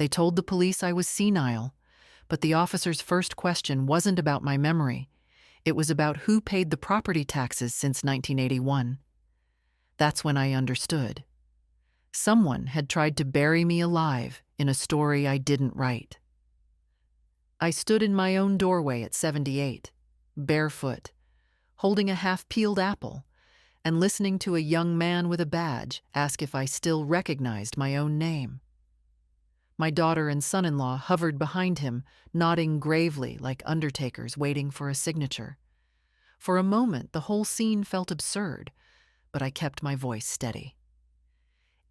They told the police I was senile, but the officer's first question wasn't about my memory. It was about who paid the property taxes since 1981. That's when I understood. Someone had tried to bury me alive in a story I didn't write. I stood in my own doorway at 78, barefoot, holding a half-peeled apple, and listening to a young man with a badge ask if I still recognized my own name. My daughter and son-in-law hovered behind him, nodding gravely like undertakers waiting for a signature. For a moment, the whole scene felt absurd, but I kept my voice steady.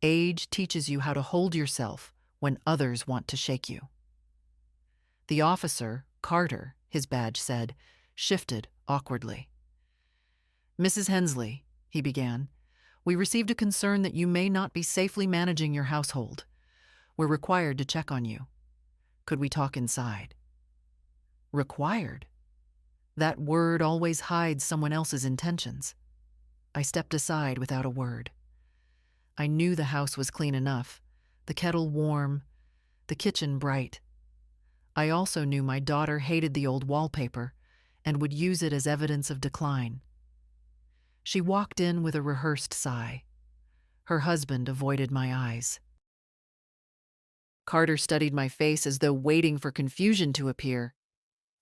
Age teaches you how to hold yourself when others want to shake you. The officer, Carter, his badge said, shifted awkwardly. "Mrs. Hensley," he began, "we received a concern that you may not be safely managing your household. We're required to check on you. Could we talk inside?" Required? That word always hides someone else's intentions. I stepped aside without a word. I knew the house was clean enough, the kettle warm, the kitchen bright. I also knew my daughter hated the old wallpaper and would use it as evidence of decline. She walked in with a rehearsed sigh. Her husband avoided my eyes. Carter studied my face as though waiting for confusion to appear.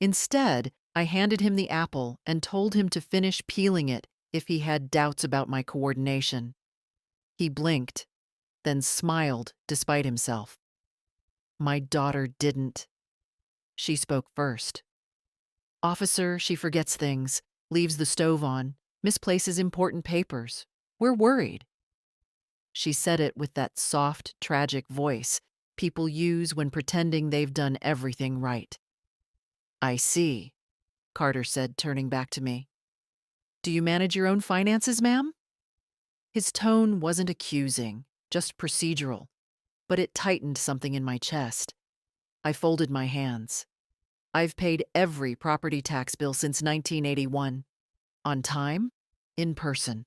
Instead, I handed him the apple and told him to finish peeling it if he had doubts about my coordination. He blinked, then smiled despite himself. My daughter didn't. She spoke first. "Officer, she forgets things, leaves the stove on, misplaces important papers. We're worried." She said it with that soft, tragic voice people use when pretending they've done everything right. "I see," Carter said, turning back to me. "Do you manage your own finances, ma'am?" His tone wasn't accusing, just procedural, but it tightened something in my chest. I folded my hands. "I've paid every property tax bill since 1981. On time, in person."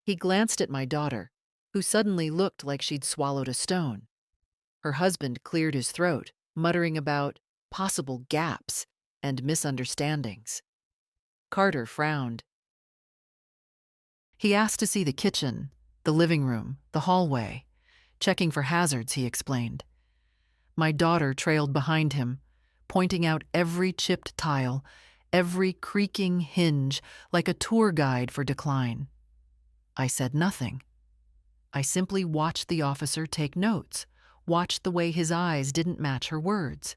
He glanced at my daughter, who suddenly looked like she'd swallowed a stone. Her husband cleared his throat, muttering about possible gaps and misunderstandings. Carter frowned. He asked to see the kitchen, the living room, the hallway. Checking for hazards, he explained. My daughter trailed behind him, pointing out every chipped tile, every creaking hinge, like a tour guide for decline. I said nothing. I simply watched the officer take notes, watched the way his eyes didn't match her words.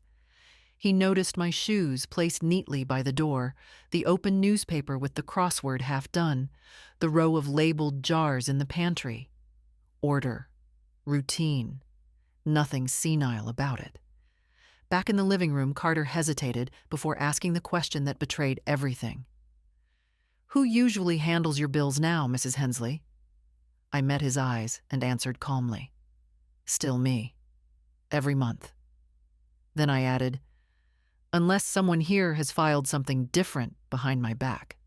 He noticed my shoes placed neatly by the door, the open newspaper with the crossword half done, the row of labeled jars in the pantry. Order, routine, nothing senile about it. Back in the living room, Carter hesitated before asking the question that betrayed everything. "Who usually handles your bills now, Mrs. Hensley?" I met his eyes and answered calmly. "Still me. Every month." Then I added, "Unless someone here has filed something different behind my back."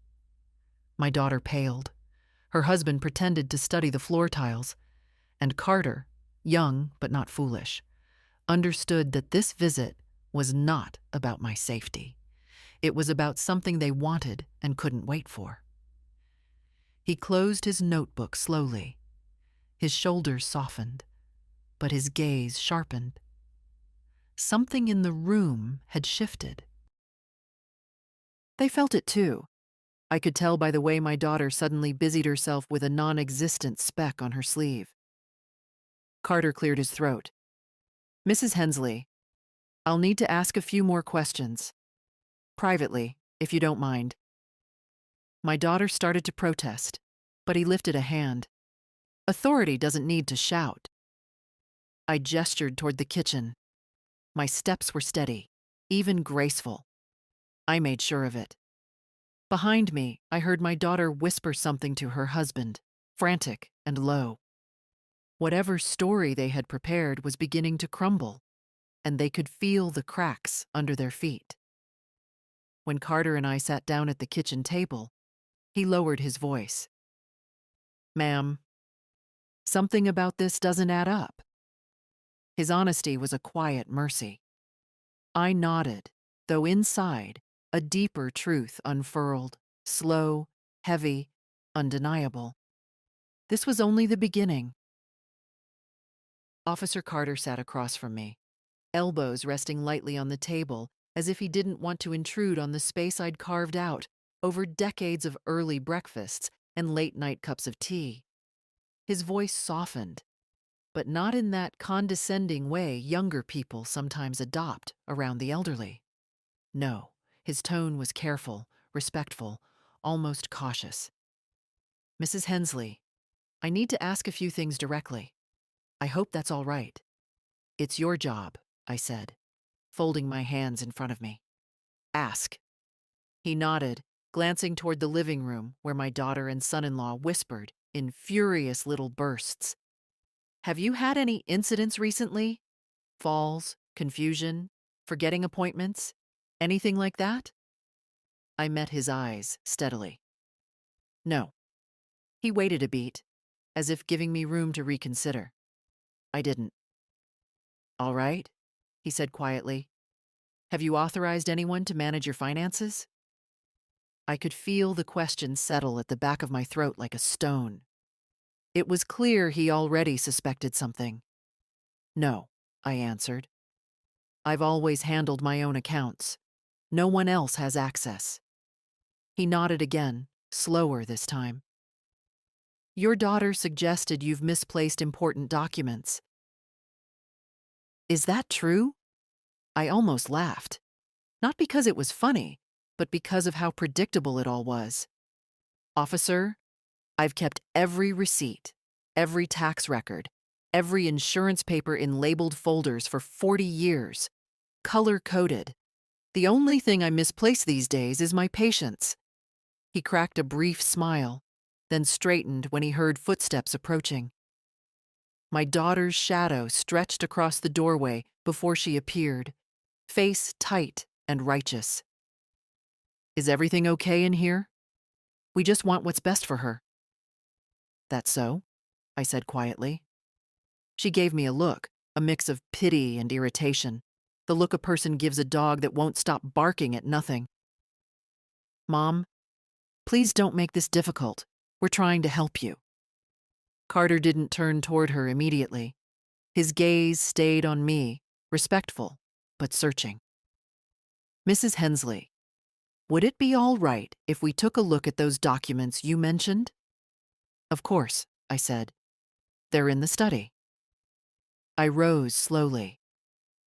My daughter paled. Her husband pretended to study the floor tiles, and Carter, young but not foolish, understood that this visit was not about my safety. It was about something they wanted and couldn't wait for. He closed his notebook slowly. His shoulders softened, but his gaze sharpened. Something in the room had shifted. They felt it too. I could tell by the way my daughter suddenly busied herself with a non-existent speck on her sleeve. Carter cleared his throat. "Mrs. Hensley, I'll need to ask a few more questions. Privately, if you don't mind." My daughter started to protest, but he lifted a hand. Authority doesn't need to shout. I gestured toward the kitchen. My steps were steady, even graceful. I made sure of it. Behind me, I heard my daughter whisper something to her husband, frantic and low. Whatever story they had prepared was beginning to crumble, and they could feel the cracks under their feet. When Carter and I sat down at the kitchen table, he lowered his voice. "Ma'am, something about this doesn't add up." His honesty was a quiet mercy. I nodded, though inside, a deeper truth unfurled, slow, heavy, undeniable. This was only the beginning. Officer Carter sat across from me, elbows resting lightly on the table, as if he didn't want to intrude on the space I'd carved out over decades of early breakfasts and late-night cups of tea. His voice softened, but not in that condescending way younger people sometimes adopt around the elderly. No, his tone was careful, respectful, almost cautious. Mrs. Hensley, I need to ask a few things directly. I hope that's all right. It's your job, I said, folding my hands in front of me. Ask. He nodded, glancing toward the living room where my daughter and son-in-law whispered in furious little bursts. Have you had any incidents recently? Falls, confusion, forgetting appointments, anything like that? I met his eyes steadily. No. He waited a beat, as if giving me room to reconsider. I didn't. All right, he said quietly. Have you authorized anyone to manage your finances? I could feel the question settle at the back of my throat like a stone. It was clear he already suspected something. No, I answered. I've always handled my own accounts. No one else has access. He nodded again, slower this time. Your daughter suggested you've misplaced important documents. Is that true? I almost laughed. Not because it was funny, but because of how predictable it all was. Officer, I've kept every receipt, every tax record, every insurance paper in labeled folders for 40 years, color-coded. The only thing I misplace these days is my patience. He cracked a brief smile, then straightened when he heard footsteps approaching. My daughter's shadow stretched across the doorway before she appeared, face tight and righteous. Is everything okay in here? We just want what's best for her. That's so, I said quietly. She gave me a look, a mix of pity and irritation, the look a person gives a dog that won't stop barking at nothing. Mom, please don't make this difficult. We're trying to help you. Carter didn't turn toward her immediately. His gaze stayed on me, respectful, but searching. Mrs. Hensley, would it be all right if we took a look at those documents you mentioned? Of course, I said. They're in the study. I rose slowly,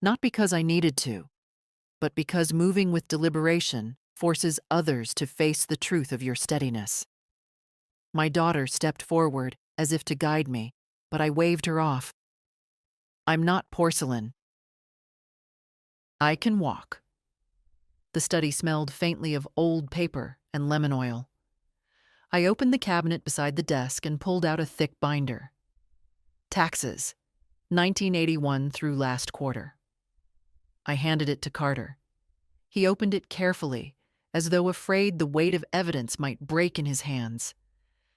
not because I needed to, but because moving with deliberation forces others to face the truth of your steadiness. My daughter stepped forward as if to guide me, but I waved her off. I'm not porcelain. I can walk. The study smelled faintly of old paper and lemon oil. I opened the cabinet beside the desk and pulled out a thick binder. Taxes, 1981 through last quarter. I handed it to Carter. He opened it carefully, as though afraid the weight of evidence might break in his hands.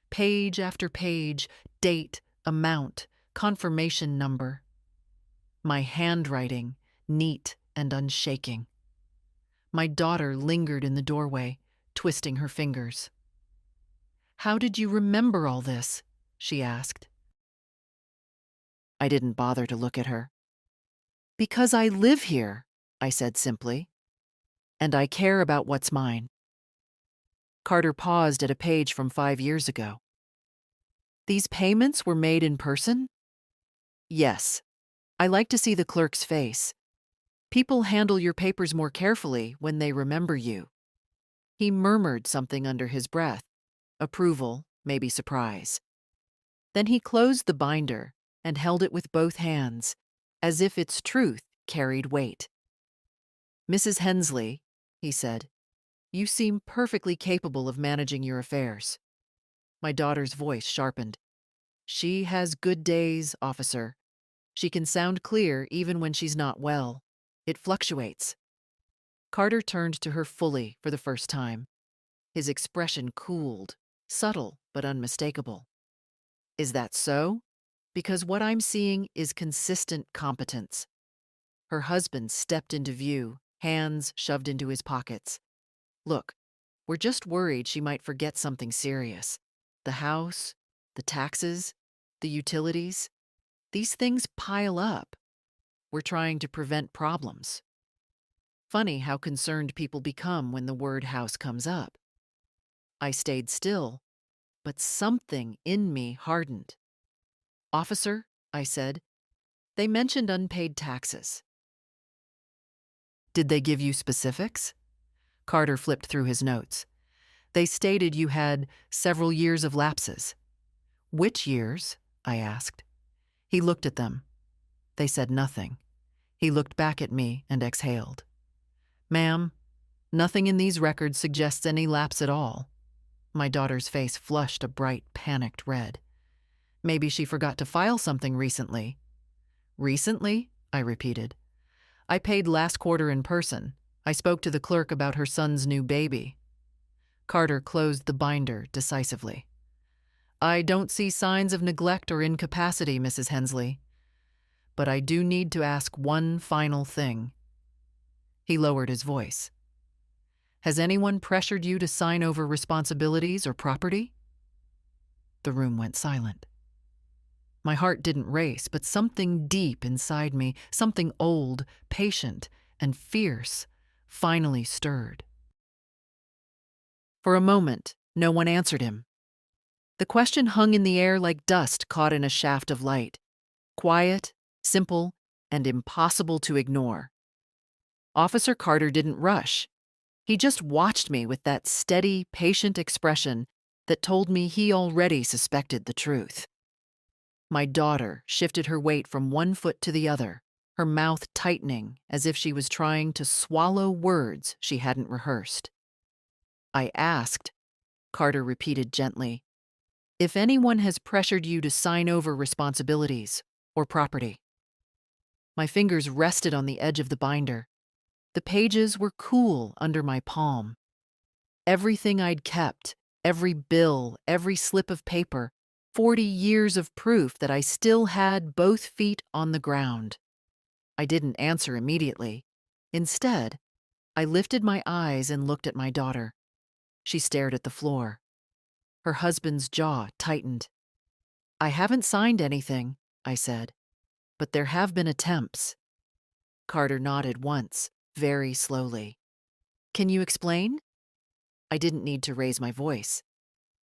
Page after page, date, amount, confirmation number. My handwriting, neat and unshaking. My daughter lingered in the doorway, twisting her fingers. How did you remember all this? She asked. I didn't bother to look at her. Because I live here, I said simply, and I care about what's mine. Carter paused at a page from 5 years ago. These payments were made in person? Yes. I like to see the clerk's face. People handle your papers more carefully when they remember you. He murmured something under his breath, approval, maybe surprise. Then he closed the binder and held it with both hands, as if its truth carried weight. Mrs. Hensley, he said, you seem perfectly capable of managing your affairs. My daughter's voice sharpened. She has good days, officer. She can sound clear even when she's not well. It fluctuates. Carter turned to her fully for the first time. His expression cooled, subtle but unmistakable. Is that so? Because what I'm seeing is consistent competence. Her husband stepped into view, hands shoved into his pockets. Look, we're just worried she might forget something serious. The house, the taxes, the utilities. These things pile up. We're trying to prevent problems. Funny how concerned people become when the word house comes up. I stayed still, but something in me hardened. Officer, I said, they mentioned unpaid taxes. Did they give you specifics? Carter flipped through his notes. They stated you had several years of lapses. Which years? I asked. He looked at them. They said nothing. He looked back at me and exhaled. Ma'am, nothing in these records suggests any lapse at all. My daughter's face flushed a bright, panicked red. Maybe she forgot to file something recently. Recently? I repeated. I paid last quarter in person. I spoke to the clerk about her son's new baby. Carter closed the binder decisively. I don't see signs of neglect or incapacity, Mrs. Hensley. But I do need to ask one final thing. He lowered his voice. Has anyone pressured you to sign over responsibilities or property? The room went silent. My heart didn't race, but something deep inside me, something old, patient, and fierce, finally stirred. For a moment, no one answered him. The question hung in the air like dust caught in a shaft of light. Quiet, simple, and impossible to ignore. Officer Carter didn't rush. He just watched me with that steady, patient expression that told me he already suspected the truth. My daughter shifted her weight from one foot to the other, her mouth tightening as if she was trying to swallow words she hadn't rehearsed. I asked, Carter repeated gently, if anyone has pressured you to sign over responsibilities or property. My fingers rested on the edge of the binder. The pages were cool under my palm. Everything I'd kept, every bill, every slip of paper, 40 years of proof that I still had both feet on the ground. I didn't answer immediately. Instead, I lifted my eyes and looked at my daughter. She stared at the floor. Her husband's jaw tightened. I haven't signed anything, I said, but there have been attempts. Carter nodded once, very slowly. Can you explain? I didn't need to raise my voice.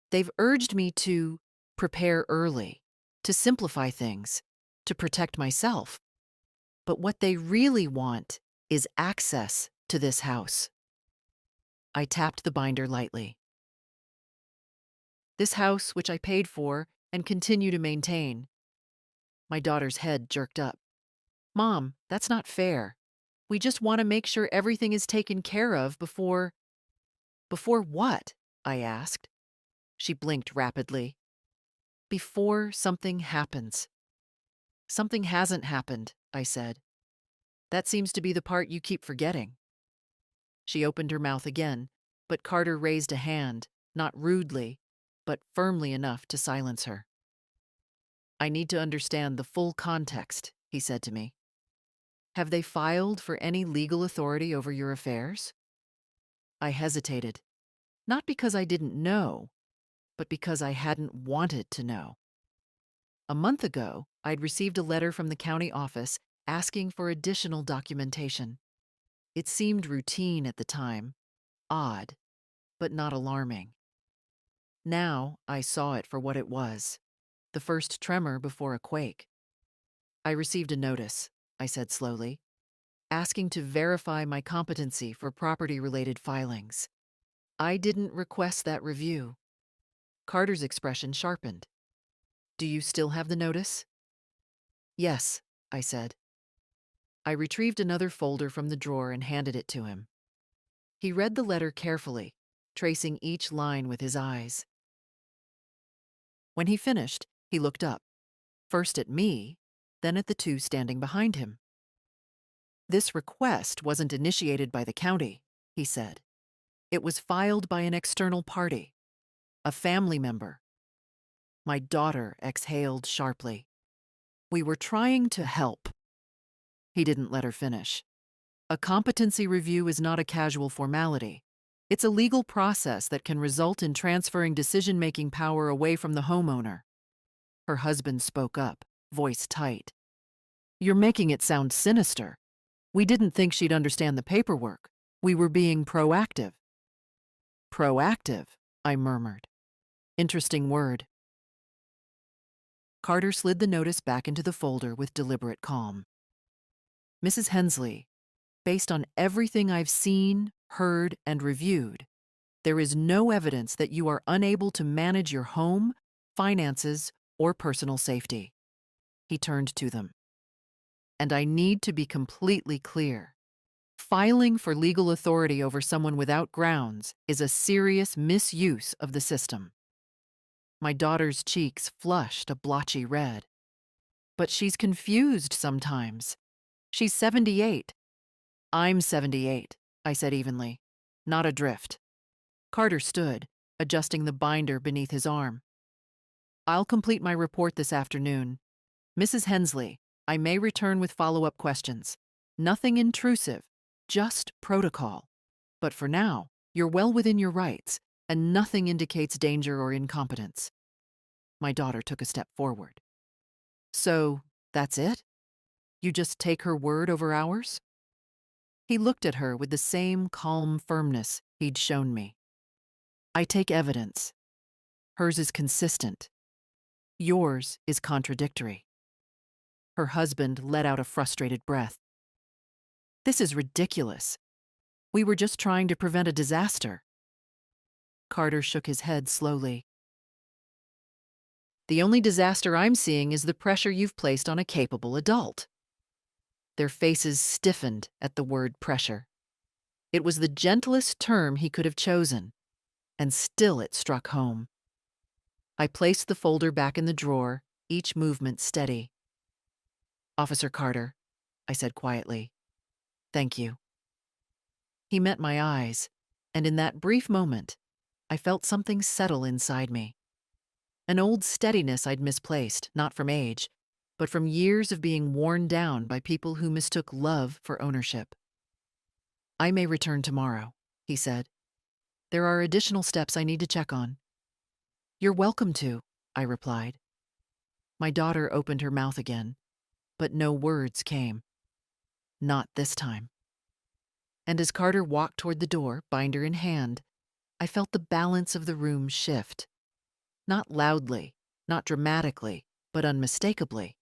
They've urged me to prepare early, to simplify things, to protect myself. But what they really want is access to this house. I tapped the binder lightly. This house, which I paid for and continue to maintain. My daughter's head jerked up. Mom, that's not fair. We just want to make sure everything is taken care of before... Before what? I asked. She blinked rapidly. Before something happens. Something hasn't happened, I said. That seems to be the part you keep forgetting. She opened her mouth again, but Carter raised a hand, not rudely, but firmly enough to silence her. I need to understand the full context, he said to me. Have they filed for any legal authority over your affairs? I hesitated, not because I didn't know, but because I hadn't wanted to know. A month ago, I'd received a letter from the county office asking for additional documentation. It seemed routine at the time, odd, but not alarming. Now I saw it for what it was, the first tremor before a quake. I received a notice, I said slowly, asking to verify my competency for property-related filings. I didn't request that review. Carter's expression sharpened. Do you still have the notice? Yes, I said. I retrieved another folder from the drawer and handed it to him. He read the letter carefully, tracing each line with his eyes. When he finished, he looked up, first at me, then at the two standing behind him. This request wasn't initiated by the county, he said. It was filed by an external party, a family member. My daughter exhaled sharply. We were trying to help. He didn't let her finish. A competency review is not a casual formality. It's a legal process that can result in transferring decision-making power away from the homeowner. Her husband spoke up, voice tight. "You're making it sound sinister. We didn't think she'd understand the paperwork. We were being proactive." "Proactive," I murmured. Interesting word. Carter slid the notice back into the folder with deliberate calm. "Mrs. Hensley, based on everything I've seen, heard, and reviewed, there is no evidence that you are unable to manage your home, finances, or personal safety." He turned to them. "And I need to be completely clear. Filing for legal authority over someone without grounds is a serious misuse of the system." My daughter's cheeks flushed a blotchy red. "But she's confused sometimes. She's 78. "I'm 78, I said evenly, not adrift. Carter stood, adjusting the binder beneath his arm. "I'll complete my report this afternoon. Mrs. Hensley, I may return with follow-up questions. Nothing intrusive, just protocol. But for now, you're well within your rights, and nothing indicates danger or incompetence." My daughter took a step forward. "So, that's it? You just take her word over ours?" He looked at her with the same calm firmness he'd shown me. "I take evidence. Hers is consistent. Yours is contradictory." Her husband let out a frustrated breath. "This is ridiculous. We were just trying to prevent a disaster." Carter shook his head slowly. "The only disaster I'm seeing is the pressure you've placed on a capable adult." Their faces stiffened at the word pressure. It was the gentlest term he could have chosen, and still it struck home. I placed the folder back in the drawer, each movement steady. "Officer Carter," I said quietly, "thank you." He met my eyes, and in that brief moment, I felt something settle inside me. An old steadiness I'd misplaced, not from age, but from years of being worn down by people who mistook love for ownership. "I may return tomorrow," he said. "There are additional steps I need to check on." "You're welcome to," I replied. My daughter opened her mouth again, but no words came. Not this time. And as Carter walked toward the door, binder in hand, I felt the balance of the room shift. Not loudly, not dramatically, but unmistakably.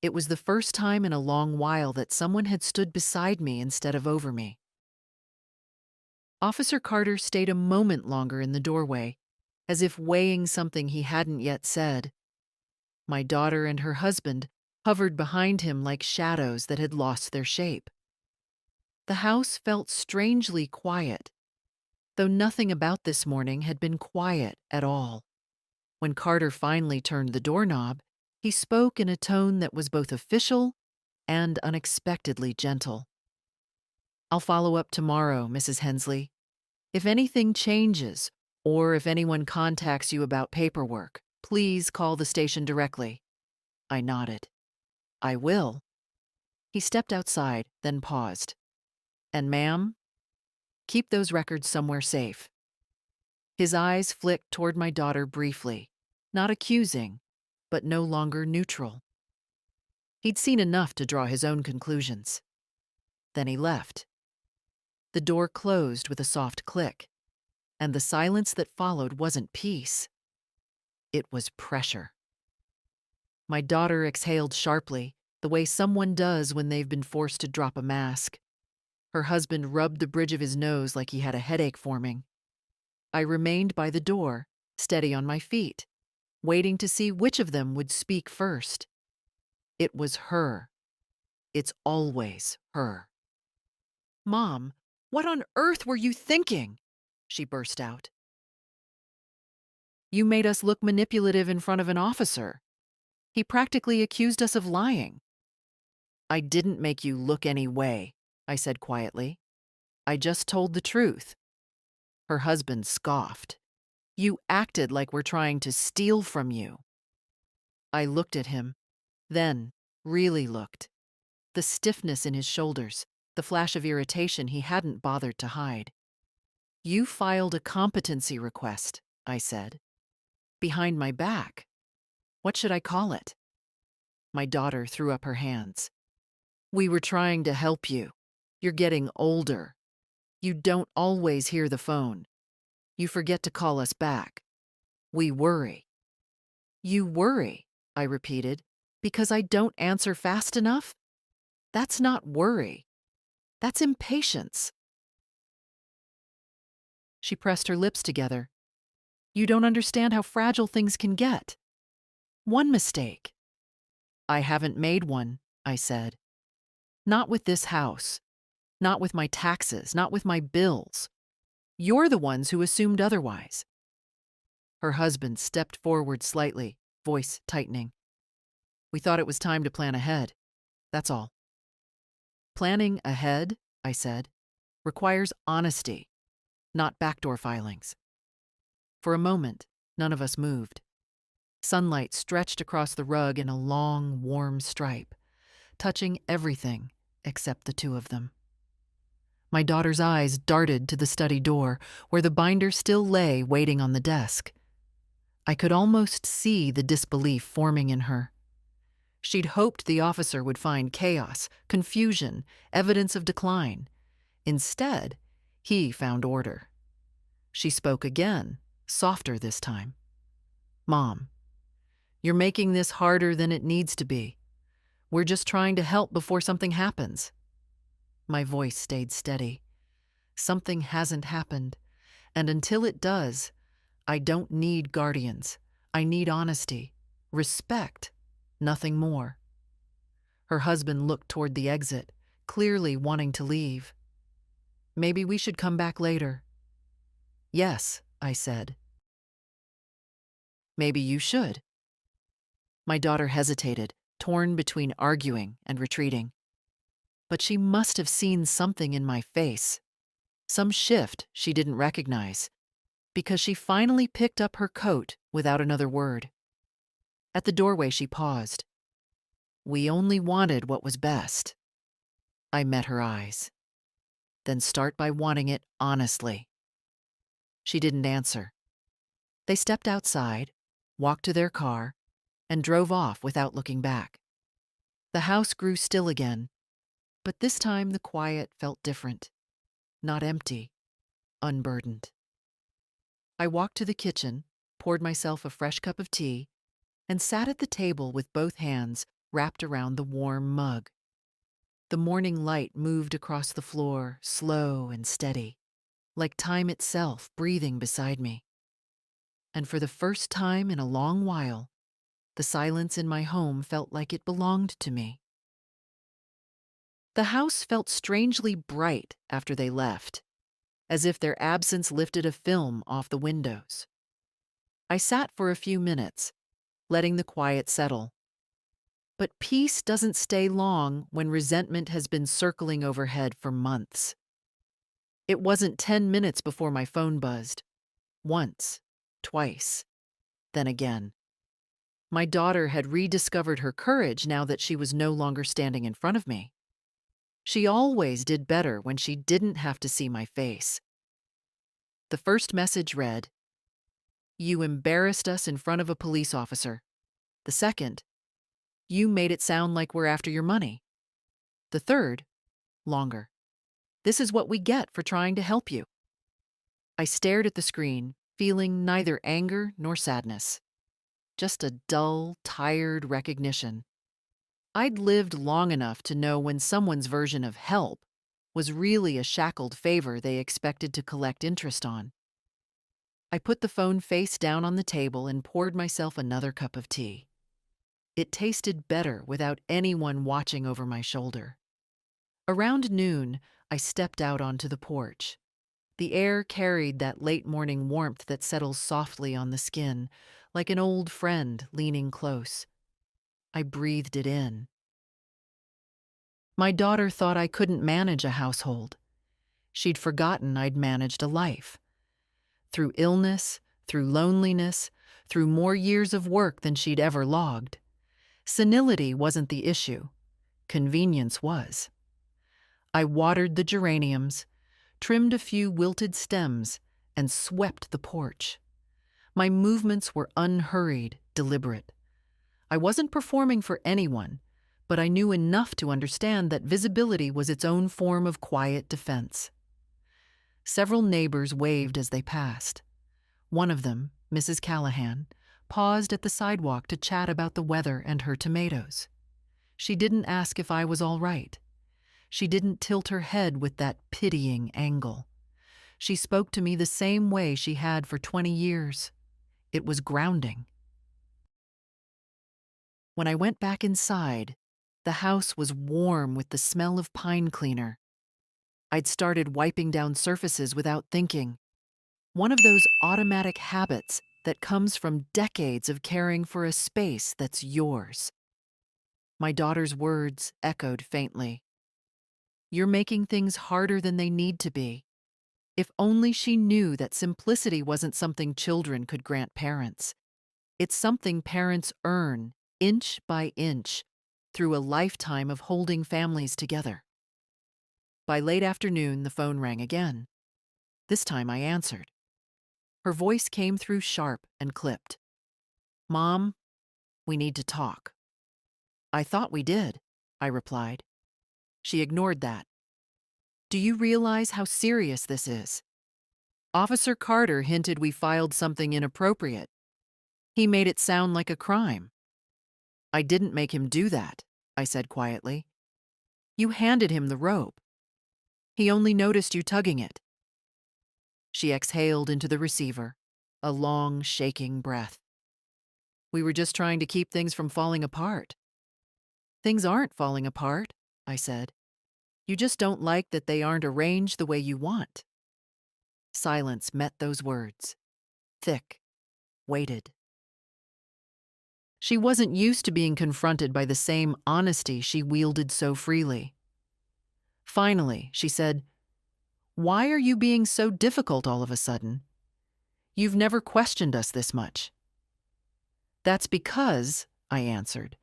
It was the first time in a long while that someone had stood beside me instead of over me. Officer Carter stayed a moment longer in the doorway, as if weighing something he hadn't yet said. My daughter and her husband hovered behind him like shadows that had lost their shape. The house felt strangely quiet, though nothing about this morning had been quiet at all. When Carter finally turned the doorknob, he spoke in a tone that was both official and unexpectedly gentle. "I'll follow up tomorrow, Mrs. Hensley. If anything changes, or if anyone contacts you about paperwork, please call the station directly." I nodded. "I will." He stepped outside, then paused. "And ma'am, keep those records somewhere safe." His eyes flicked toward my daughter briefly, not accusing, but no longer neutral. He'd seen enough to draw his own conclusions. Then he left. The door closed with a soft click, and the silence that followed wasn't peace. It was pressure. My daughter exhaled sharply, the way someone does when they've been forced to drop a mask. Her husband rubbed the bridge of his nose like he had a headache forming. I remained by the door, steady on my feet, waiting to see which of them would speak first. It was her. It's always her. "Mom, what on earth were you thinking?" she burst out. "You made us look manipulative in front of an officer. He practically accused us of lying." "I didn't make you look any way," I said quietly. "I just told the truth." Her husband scoffed. "You acted like we're trying to steal from you." I looked at him. Then, really looked. The stiffness in his shoulders, the flash of irritation he hadn't bothered to hide. "You filed a competency request," I said. "Behind my back. What should I call it?" My daughter threw up her hands. "We were trying to help you. You're getting older. You don't always hear the phone. You forget to call us back. We worry." "You worry," I repeated, "because I don't answer fast enough? That's not worry. That's impatience." She pressed her lips together. "You don't understand how fragile things can get. One mistake." "I haven't made one," I said. "Not with this house. Not with my taxes. Not with my bills. You're the ones who assumed otherwise." Her husband stepped forward slightly, voice tightening. "We thought it was time to plan ahead. That's all." "Planning ahead," I said, "requires honesty, not backdoor filings." For a moment, none of us moved. Sunlight stretched across the rug in a long, warm stripe, touching everything except the two of them. My daughter's eyes darted to the study door, where the binder still lay waiting on the desk. I could almost see the disbelief forming in her. She'd hoped the officer would find chaos, confusion, evidence of decline. Instead, he found order. She spoke again, softer this time. "Mom, you're making this harder than it needs to be. We're just trying to help before something happens." My voice stayed steady. Something hasn't happened, and until it does, I don't need guardians. I need honesty, respect, nothing more. Her husband looked toward the exit, clearly wanting to leave. "Maybe we should come back later." "Yes," I said. "Maybe you should." My daughter hesitated, torn between arguing and retreating. But she must have seen something in my face, some shift she didn't recognize, because she finally picked up her coat without another word. At the doorway, she paused. "We only wanted what was best." I met her eyes. "Then start by wanting it honestly." She didn't answer. They stepped outside, walked to their car, and drove off without looking back. The house grew still again, but this time the quiet felt different. Not empty, unburdened. I walked to the kitchen, poured myself a fresh cup of tea, and sat at the table with both hands wrapped around the warm mug. The morning light moved across the floor, slow and steady, like time itself breathing beside me. And for the first time in a long while, the silence in my home felt like it belonged to me. The house felt strangely bright after they left, as if their absence lifted a film off the windows. I sat for a few minutes, letting the quiet settle. But peace doesn't stay long when resentment has been circling overhead for months. It wasn't 10 minutes before my phone buzzed. Once, twice, then again. My daughter had rediscovered her courage now that she was no longer standing in front of me. She always did better when she didn't have to see my face. The first message read, "You embarrassed us in front of a police officer." The second, "You made it sound like we're after your money." The third, longer, "This is what we get for trying to help you." I stared at the screen, feeling neither anger nor sadness. Just a dull, tired recognition. I'd lived long enough to know when someone's version of help was really a shackled favor they expected to collect interest on. I put the phone face down on the table and poured myself another cup of tea. It tasted better without anyone watching over my shoulder. Around noon, I stepped out onto the porch. The air carried that late morning warmth that settles softly on the skin, like an old friend leaning close. I breathed it in. My daughter thought I couldn't manage a household. She'd forgotten I'd managed a life. Through illness, through loneliness, through more years of work than she'd ever logged. Senility wasn't the issue. Convenience was. I watered the geraniums, trimmed a few wilted stems, and swept the porch. My movements were unhurried, deliberate. I wasn't performing for anyone, but I knew enough to understand that visibility was its own form of quiet defense. Several neighbors waved as they passed. One of them, Mrs. Callahan, paused at the sidewalk to chat about the weather and her tomatoes. She didn't ask if I was all right. She didn't tilt her head with that pitying angle. She spoke to me the same way she had for 20 years. It was grounding. When I went back inside, the house was warm with the smell of pine cleaner. I'd started wiping down surfaces without thinking. One of those automatic habits that comes from decades of caring for a space that's yours. My daughter's words echoed faintly. "You're making things harder than they need to be." If only she knew that simplicity wasn't something children could grant parents. It's something parents earn, inch by inch, through a lifetime of holding families together. By late afternoon, the phone rang again. This time I answered. Her voice came through sharp and clipped. "Mom, we need to talk." "I thought we did," I replied. She ignored that. "Do you realize how serious this is? Officer Carter hinted we filed something inappropriate. He made it sound like a crime." "I didn't make him do that," I said quietly. "You handed him the rope. He only noticed you tugging it." She exhaled into the receiver, a long, shaking breath. "We were just trying to keep things from falling apart." "Things aren't falling apart," I said. "You just don't like that they aren't arranged the way you want." Silence met those words. Thick, weighted. She wasn't used to being confronted by the same honesty she wielded so freely. Finally, she said, "Why are you being so difficult all of a sudden? You've never questioned us this much." "That's because," I answered,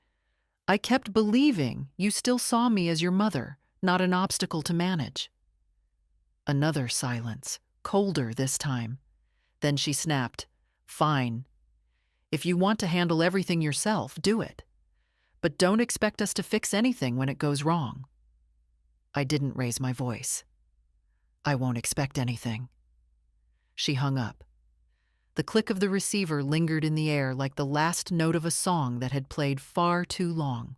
"I kept believing you still saw me as your mother, not an obstacle to manage." Another silence, colder this time. Then she snapped, "Fine. If you want to handle everything yourself, do it. But don't expect us to fix anything when it goes wrong." I didn't raise my voice. "I won't expect anything." She hung up. The click of the receiver lingered in the air like the last note of a song that had played far too long.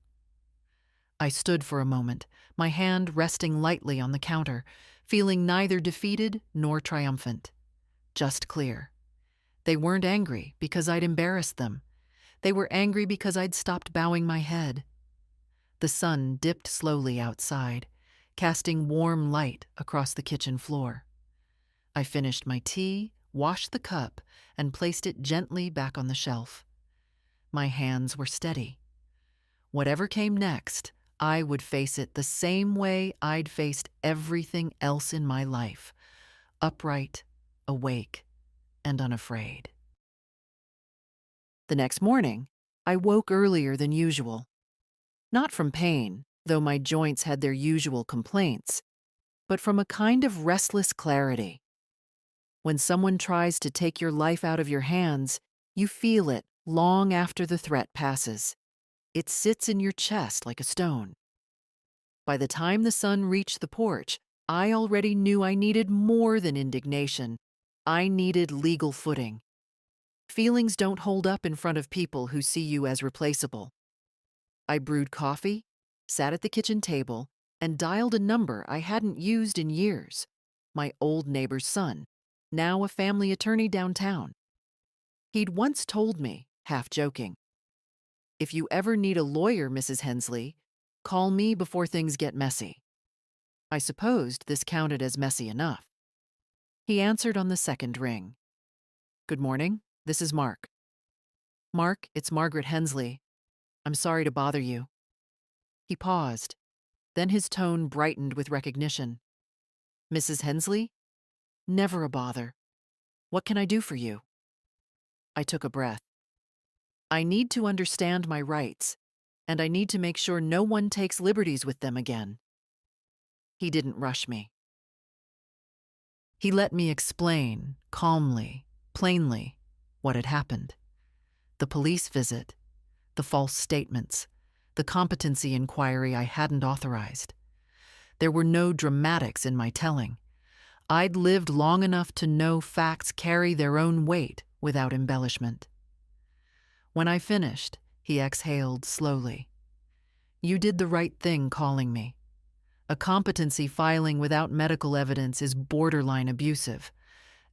I stood for a moment, my hand resting lightly on the counter, feeling neither defeated nor triumphant. Just clear. They weren't angry because I'd embarrassed them. They were angry because I'd stopped bowing my head. The sun dipped slowly outside, casting warm light across the kitchen floor. I finished my tea, washed the cup, and placed it gently back on the shelf. My hands were steady. Whatever came next, I would face it the same way I'd faced everything else in my life, upright, awake, and unafraid. The next morning, I woke earlier than usual. Not from pain, though my joints had their usual complaints, but from a kind of restless clarity. When someone tries to take your life out of your hands, you feel it long after the threat passes. It sits in your chest like a stone. By the time the sun reached the porch, I already knew I needed more than indignation. I needed legal footing. Feelings don't hold up in front of people who see you as replaceable. I brewed coffee, sat at the kitchen table, and dialed a number I hadn't used in years. My old neighbor's son, now a family attorney downtown. He'd once told me, half joking, "If you ever need a lawyer, Mrs. Hensley, call me before things get messy." I supposed this counted as messy enough. He answered on the second ring. "Good morning, this is Mark." "Mark, it's Margaret Hensley. I'm sorry to bother you." He paused. Then his tone brightened with recognition. "Mrs. Hensley? Never a bother. What can I do for you?" I took a breath. "I need to understand my rights. and I need to make sure no one takes liberties with them again." He didn't rush me. He let me explain, calmly, plainly, what had happened. The police visit, the false statements, the competency inquiry I hadn't authorized. There were no dramatics in my telling. I'd lived long enough to know facts carry their own weight without embellishment. When I finished, he exhaled slowly. "You did the right thing calling me. A competency filing without medical evidence is borderline abusive.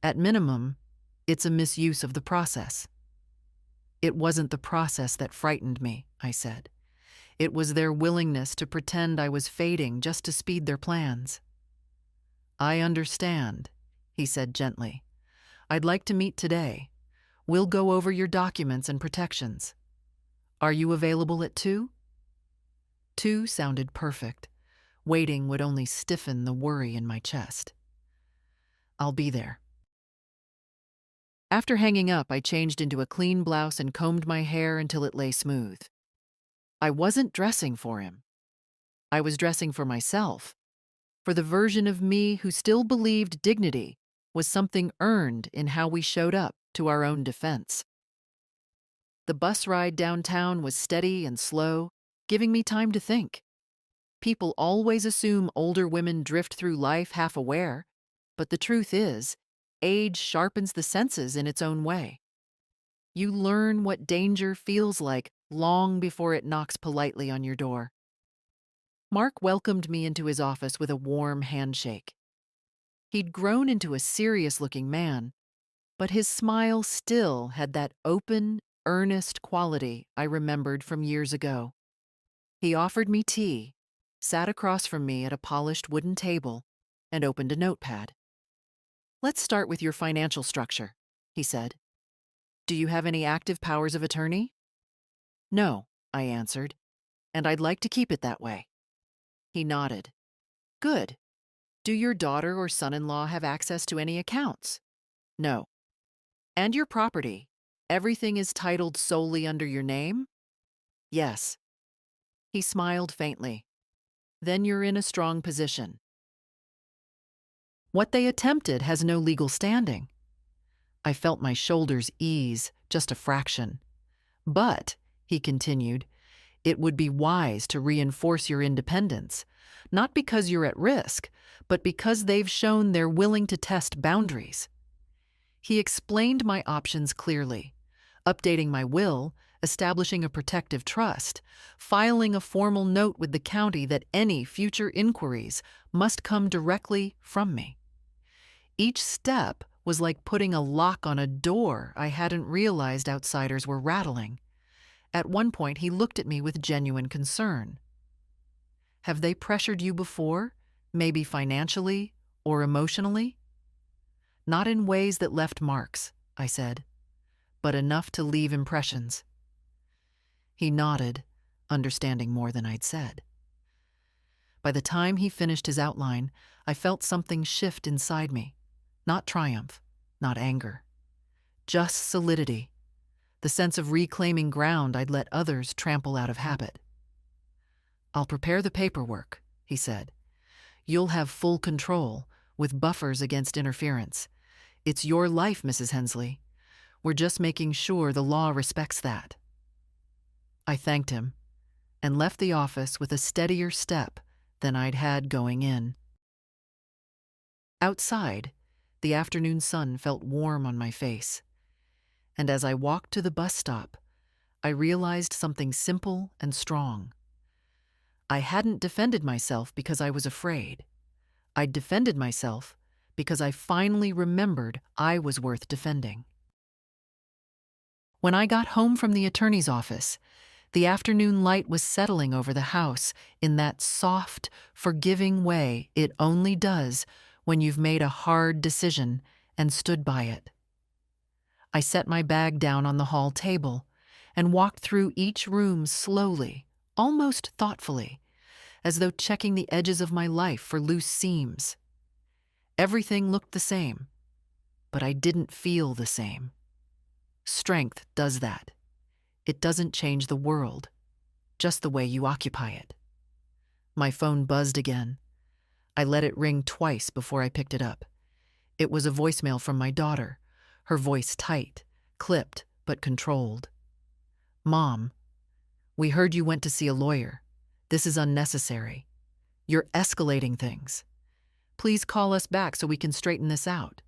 At minimum, it's a misuse of the process." "It wasn't the process that frightened me," I said. "It was their willingness to pretend I was fading just to speed their plans." "I understand," he said gently. "I'd like to meet today. We'll go over your documents and protections. Are you available at 2? 2 sounded perfect. Waiting would only stiffen the worry in my chest. "I'll be there." After hanging up, I changed into a clean blouse and combed my hair until it lay smooth. I wasn't dressing for him. I was dressing for myself, for the version of me who still believed dignity was something earned in how we showed up to our own defense. The bus ride downtown was steady and slow, giving me time to think. People always assume older women drift through life half aware, but the truth is, age sharpens the senses in its own way. You learn what danger feels like long before it knocks politely on your door. Mark welcomed me into his office with a warm handshake. He'd grown into a serious-looking man, but his smile still had that open, earnest quality I remembered from years ago. He offered me tea, sat across from me at a polished wooden table, and opened a notepad. "Let's start with your financial structure," he said. "Do you have any active powers of attorney?" "No," I answered, "and I'd like to keep it that way." He nodded. "Good. Do your daughter or son-in-law have access to any accounts?" "No." "And your property? Everything is titled solely under your name?" "Yes." He smiled faintly. "Then you're in a strong position. What they attempted has no legal standing." I felt my shoulders ease just a fraction. "But," he continued, "it would be wise to reinforce your independence, not because you're at risk, but because they've shown they're willing to test boundaries." He explained my options clearly: updating my will, establishing a protective trust, filing a formal note with the county that any future inquiries must come directly from me. Each step was like putting a lock on a door I hadn't realized outsiders were rattling. At one point, he looked at me with genuine concern. "Have they pressured you before, maybe financially or emotionally?" "Not in ways that left marks," I said, "but enough to leave impressions." He nodded, understanding more than I'd said. By the time he finished his outline, I felt something shift inside me. Not triumph, not anger. Just solidity, the sense of reclaiming ground I'd let others trample out of habit. "I'll prepare the paperwork," he said. "You'll have full control, with buffers against interference. It's your life, Mrs. Hensley. We're just making sure the law respects that." I thanked him and left the office with a steadier step than I'd had going in. Outside, the afternoon sun felt warm on my face, and as I walked to the bus stop, I realized something simple and strong. I hadn't defended myself because I was afraid. I'd defended myself because I finally remembered I was worth defending. When I got home from the attorney's office, the afternoon light was settling over the house in that soft, forgiving way it only does when you've made a hard decision and stood by it. I set my bag down on the hall table and walked through each room slowly, almost thoughtfully, as though checking the edges of my life for loose seams. Everything looked the same, but I didn't feel the same. Strength does that. It doesn't change the world. just the way you occupy it. My phone buzzed again. I let it ring twice before I picked it up. It was a voicemail from my daughter, her voice tight, clipped, but controlled. "Mom, we heard you went to see a lawyer. This is unnecessary. You're escalating things. Please call us back so we can straighten this out."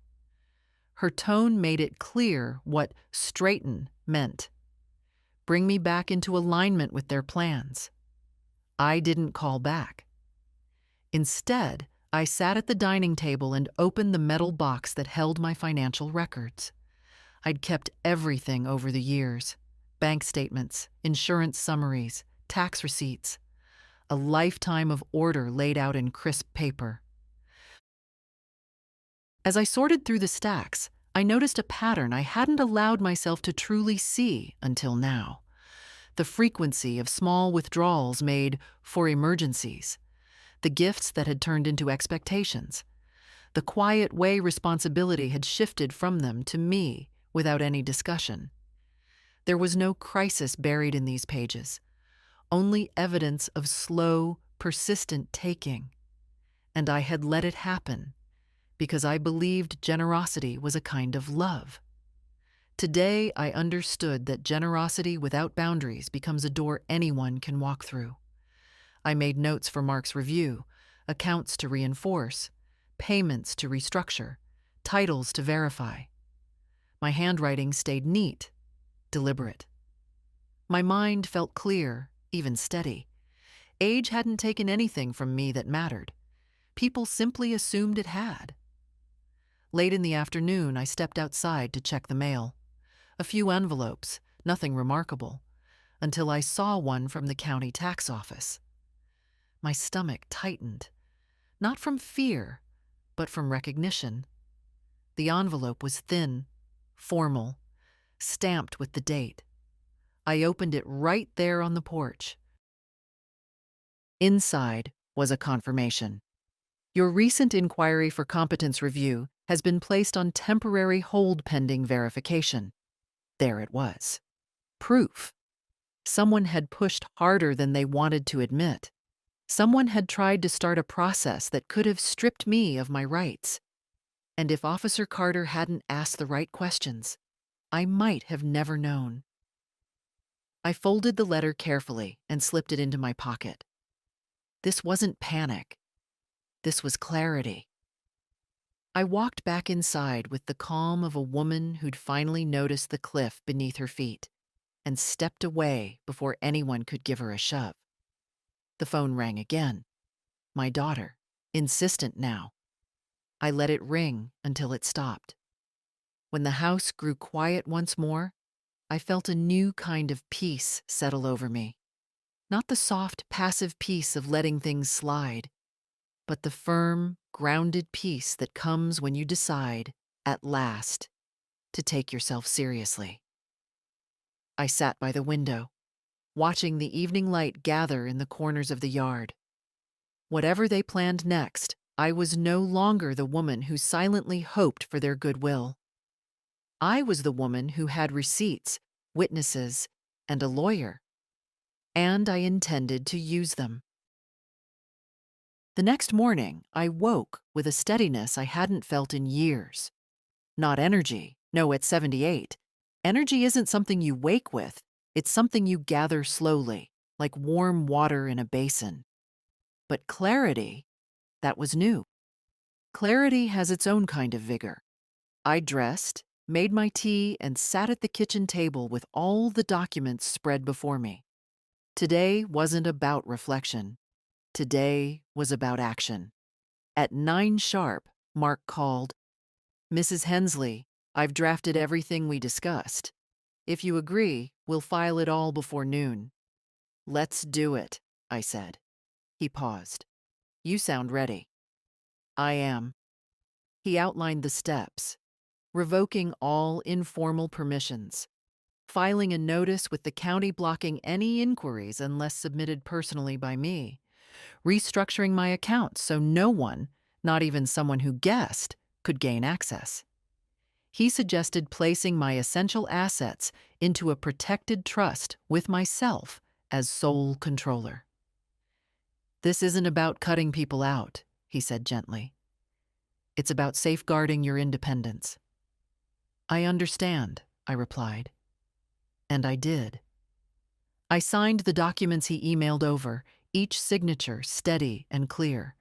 Her tone made it clear what straighten meant. Bring me back into alignment with their plans. I didn't call back. Instead, I sat at the dining table and opened the metal box that held my financial records. I'd kept everything over the years: bank statements, insurance summaries, tax receipts, a lifetime of order laid out in crisp paper. As I sorted through the stacks, I noticed a pattern I hadn't allowed myself to truly see until now: the frequency of small withdrawals made for emergencies, the gifts that had turned into expectations, the quiet way responsibility had shifted from them to me without any discussion. There was no crisis buried in these pages, only evidence of slow, persistent taking. And I had let it happen because I believed generosity was a kind of love. Today, I understood that generosity without boundaries becomes a door anyone can walk through. I made notes for Mark's review, accounts to reinforce, payments to restructure, titles to verify. My handwriting stayed neat, deliberate. My mind felt clear, even steady. Age hadn't taken anything from me that mattered. People simply assumed it had. Late in the afternoon, I stepped outside to check the mail. A few envelopes, nothing remarkable, until I saw one from the county tax office. My stomach tightened, not from fear, but from recognition. The envelope was thin, formal, stamped with the date. I opened it right there on the porch. Inside was a confirmation. "Your recent inquiry for competence review has been placed on temporary hold pending verification." There it was. Proof. Someone had pushed harder than they wanted to admit. Someone had tried to start a process that could have stripped me of my rights. And if Officer Carter hadn't asked the right questions, I might have never known. I folded the letter carefully and slipped it into my pocket. This wasn't panic. This was clarity. I walked back inside with the calm of a woman who'd finally noticed the cliff beneath her feet and stepped away before anyone could give her a shove. The phone rang again. My daughter, insistent now. I let it ring until it stopped. When the house grew quiet once more, I felt a new kind of peace settle over me. Not the soft, passive peace of letting things slide, but the firm, grounded peace that comes when you decide, at last, to take yourself seriously. I sat by the window, watching the evening light gather in the corners of the yard. Whatever they planned next, I was no longer the woman who silently hoped for their goodwill. I was the woman who had receipts, witnesses, and a lawyer. And I intended to use them. The next morning, I woke with a steadiness I hadn't felt in years. Not energy. No, at 78. Energy isn't something you wake with. It's something you gather slowly, like warm water in a basin. But clarity, that was new. Clarity has its own kind of vigor. I dressed, made my tea, and sat at the kitchen table with all the documents spread before me. Today wasn't about reflection. Today was about action. At 9 sharp, Mark called. "Mrs. Hensley, I've drafted everything we discussed. If you agree, we'll file it all before noon." "Let's do it," I said. He paused. "You sound ready." "I am." He outlined the steps: revoking all informal permissions, filing a notice with the county blocking any inquiries unless submitted personally by me, restructuring my accounts so no one, not even someone who guessed, could gain access. He suggested placing my essential assets into a protected trust with myself as sole controller. "This isn't about cutting people out," he said gently. "It's about safeguarding your independence." "I understand," I replied. And I did. I signed the documents he emailed over, each signature steady and clear.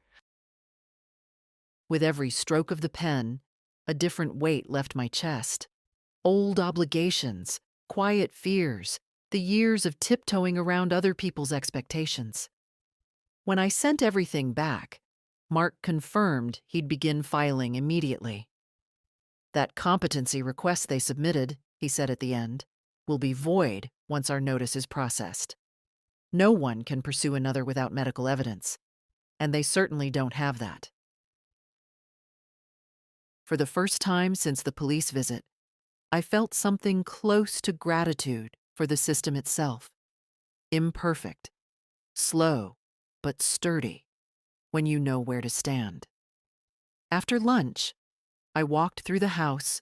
With every stroke of the pen, a different weight left my chest. Old obligations, quiet fears, the years of tiptoeing around other people's expectations. When I sent everything back, Mark confirmed he'd begin filing immediately. "That competency request they submitted," he said at the end, "will be void once our notice is processed. No one can pursue another without medical evidence, and they certainly don't have that." For the first time since the police visit, I felt something close to gratitude for the system itself. Imperfect, slow, but sturdy when you know where to stand. After lunch, I walked through the house,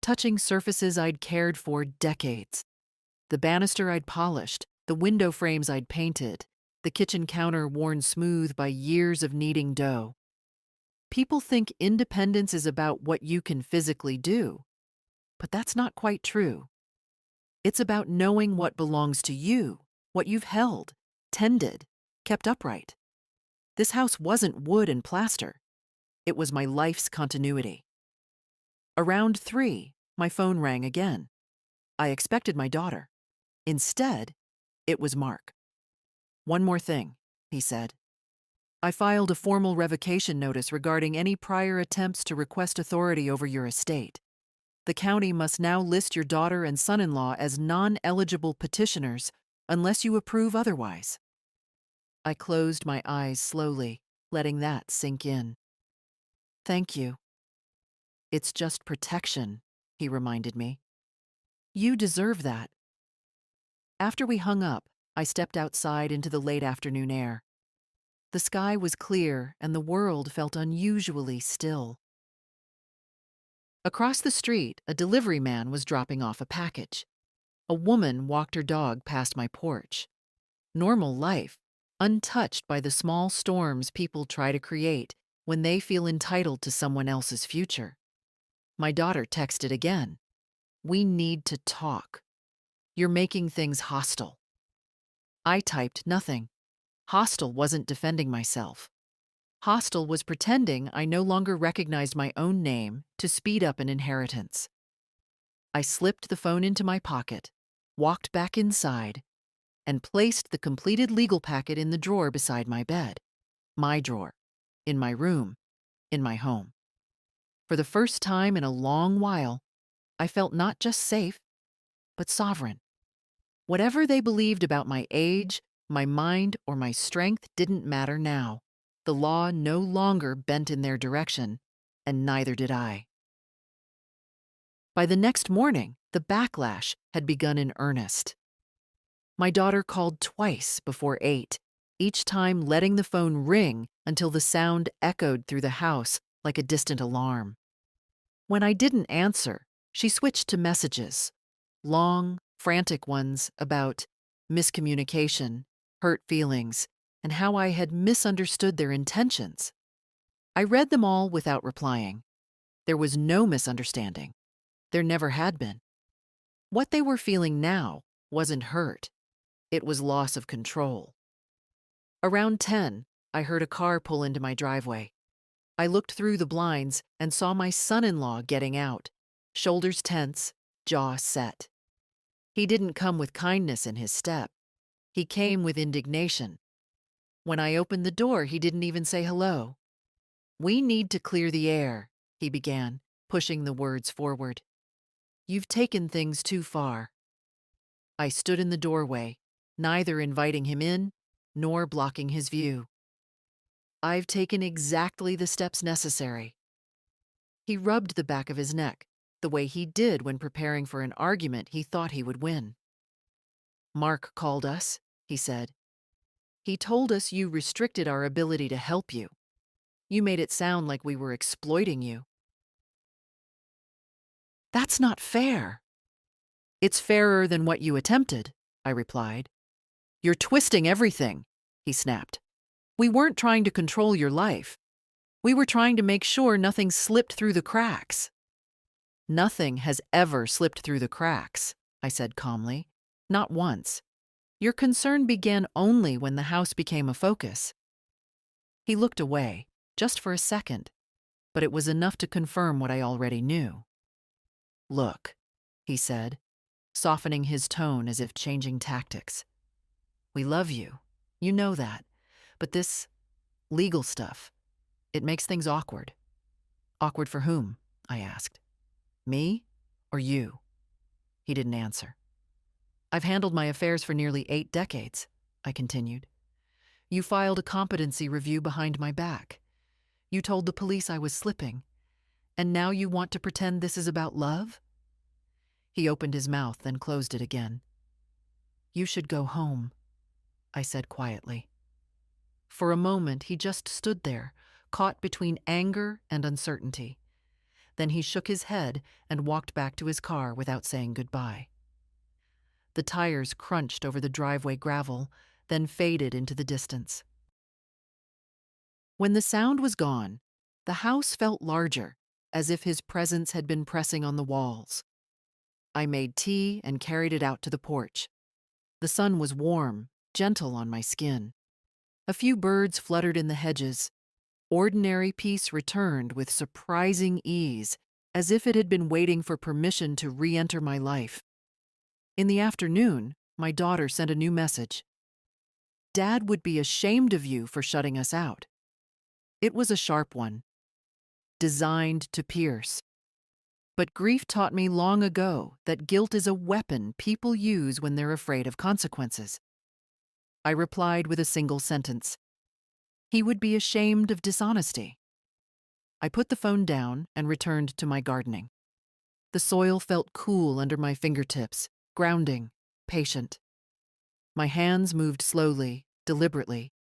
touching surfaces I'd cared for decades. The banister I'd polished, the window frames I'd painted, the kitchen counter worn smooth by years of kneading dough. People think independence is about what you can physically do, but that's not quite true. It's about knowing what belongs to you, what you've held, tended, kept upright. This house wasn't wood and plaster. It was my life's continuity. Around 3, my phone rang again. I expected my daughter. Instead, it was Mark. "One more thing," he said. "I filed a formal revocation notice regarding any prior attempts to request authority over your estate. The county must now list your daughter and son-in-law as non-eligible petitioners unless you approve otherwise." I closed my eyes slowly, letting that sink in. "Thank you." "It's just protection," he reminded me. "You deserve that." After we hung up, I stepped outside into the late afternoon air. The sky was clear and the world felt unusually still. Across the street, a delivery man was dropping off a package. A woman walked her dog past my porch. Normal life, untouched by the small storms people try to create when they feel entitled to someone else's future. My daughter texted again. "We need to talk. You're making things hostile." I typed nothing. Hostile wasn't defending myself. Hostile was pretending I no longer recognized my own name to speed up an inheritance. I slipped the phone into my pocket, walked back inside, and placed the completed legal packet in the drawer beside my bed. My drawer. In my room. In my home. For the first time in a long while, I felt not just safe, but sovereign. Whatever they believed about my age, my mind, or my strength didn't matter now. The law no longer bent in their direction, and neither did I. By the next morning, the backlash had begun in earnest. My daughter called twice before 8, each time letting the phone ring until the sound echoed through the house like a distant alarm. When I didn't answer, she switched to messages, long, frantic ones about miscommunication, hurt feelings, and how I had misunderstood their intentions. I read them all without replying. There was no misunderstanding. There never had been. What they were feeling now wasn't hurt. It was loss of control. Around 10, I heard a car pull into my driveway. I looked through the blinds and saw my son-in-law getting out, shoulders tense, jaw set. He didn't come with kindness in his step. He came with indignation. When I opened the door, he didn't even say hello. "We need to clear the air," he began, pushing the words forward. "You've taken things too far." I stood in the doorway, neither inviting him in nor blocking his view. "I've taken exactly the steps necessary." He rubbed the back of his neck, the way he did when preparing for an argument he thought he would win. "Mark called us," he said. "He told us you restricted our ability to help you. You made it sound like we were exploiting you." "That's not fair." "It's fairer than what you attempted," I replied. You're twisting everything, he snapped. We weren't trying to control your life. We were trying to make sure nothing slipped through the cracks. Nothing has ever slipped through the cracks, I said calmly. Not once. Your concern began only when the house became a focus. He looked away, just for a second, but it was enough to confirm what I already knew. Look, he said, softening his tone as if changing tactics. We love you. You know that. But this legal stuff, it makes things awkward. Awkward for whom? I asked. Me or you? He didn't answer. I've handled my affairs for nearly 8 decades, I continued. You filed a competency review behind my back. You told the police I was slipping. And now you want to pretend this is about love? He opened his mouth, then closed it again. You should go home, I said quietly. For a moment, he just stood there, caught between anger and uncertainty. Then he shook his head and walked back to his car without saying goodbye. The tires crunched over the driveway gravel, then faded into the distance. When the sound was gone, the house felt larger, as if his presence had been pressing on the walls. I made tea and carried it out to the porch. The sun was warm, gentle on my skin. A few birds fluttered in the hedges. Ordinary peace returned with surprising ease, as if it had been waiting for permission to re-enter my life. In the afternoon, my daughter sent a new message. Dad would be ashamed of you for shutting us out. It was a sharp one, designed to pierce. But grief taught me long ago that guilt is a weapon people use when they're afraid of consequences. I replied with a single sentence. He would be ashamed of dishonesty. I put the phone down and returned to my gardening. The soil felt cool under my fingertips, grounding, patient. My hands moved slowly, deliberately,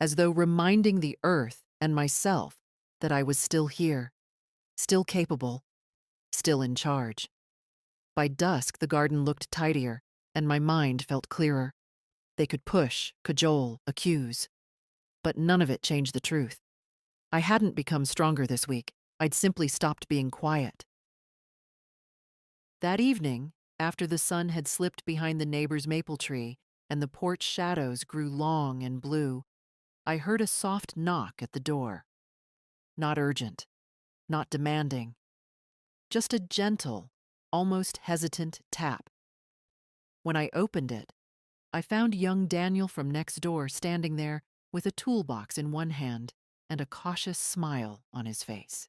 as though reminding the earth and myself that I was still here, still capable, still in charge. By dusk, the garden looked tidier, and my mind felt clearer. They could push, cajole, accuse. But none of it changed the truth. I hadn't become stronger this week. I'd simply stopped being quiet. That evening, after the sun had slipped behind the neighbor's maple tree and the porch shadows grew long and blue, I heard a soft knock at the door. Not urgent, not demanding, just a gentle, almost hesitant tap. When I opened it, I found young Daniel from next door standing there with a toolbox in one hand and a cautious smile on his face.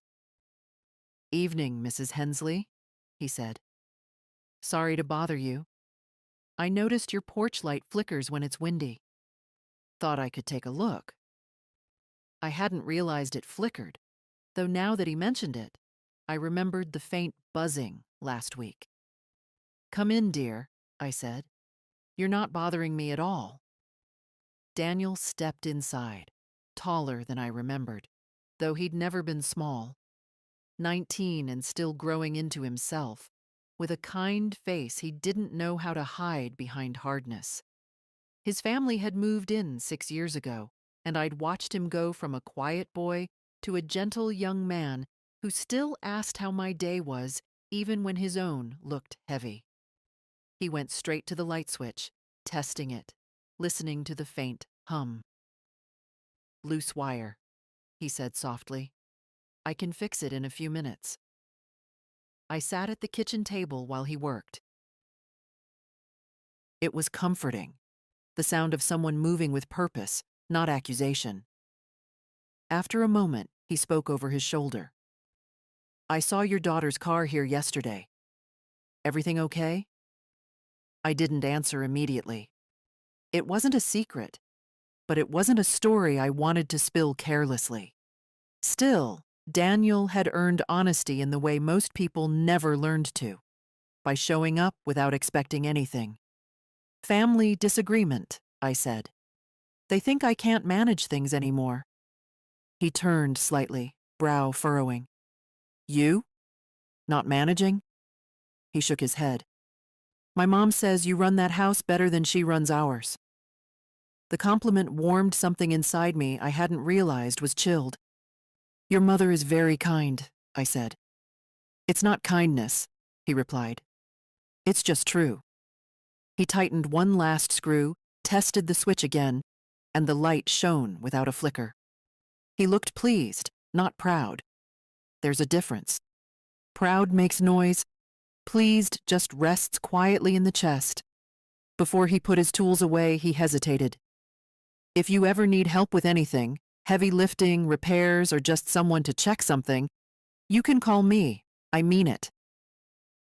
Evening, Mrs. Hensley, he said. Sorry to bother you. I noticed your porch light flickers when it's windy. Thought I could take a look. I hadn't realized it flickered, though now that he mentioned it, I remembered the faint buzzing last week. Come in, dear, I said. You're not bothering me at all. Daniel stepped inside, taller than I remembered, though he'd never been small. 19 and still growing into himself, with a kind face he didn't know how to hide behind hardness. His family had moved in 6 years ago, and I'd watched him go from a quiet boy to a gentle young man who still asked how my day was even when his own looked heavy. He went straight to the light switch, testing it, listening to the faint hum. Loose wire, he said softly. I can fix it in a few minutes. I sat at the kitchen table while he worked. It was comforting, the sound of someone moving with purpose, not accusation. After a moment, he spoke over his shoulder. I saw your daughter's car here yesterday. Everything okay? I didn't answer immediately. It wasn't a secret, but it wasn't a story I wanted to spill carelessly. Still, Daniel had earned honesty in the way most people never learned to, by showing up without expecting anything. Family disagreement, I said. They think I can't manage things anymore. He turned slightly, brow furrowing. You? Not managing? He shook his head. My mom says you run that house better than she runs ours. The compliment warmed something inside me I hadn't realized was chilled. "Your mother is very kind," I said. "It's not kindness," he replied. "It's just true." He tightened one last screw, tested the switch again, and the light shone without a flicker. He looked pleased, not proud. There's a difference. Proud makes noise. Pleased just rests quietly in the chest. Before he put his tools away, he hesitated. "If you ever need help with anything, heavy lifting, repairs, or just someone to check something, you can call me. I mean it."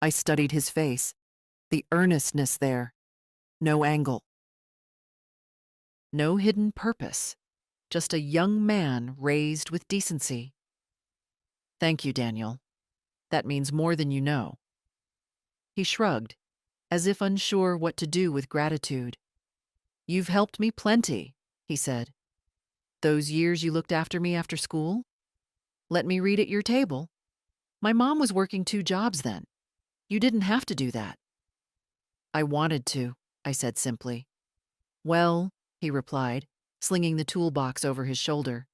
I studied his face. The earnestness there. No angle. No hidden purpose. Just a young man raised with decency. "Thank you, Daniel. That means more than you know." He shrugged, as if unsure what to do with gratitude. "You've helped me plenty," he said. "Those years you looked after me after school? Let me read at your table. My mom was working 2 jobs then. You didn't have to do that." "I wanted to," I said simply. "Well," he replied, slinging the toolbox over his shoulder,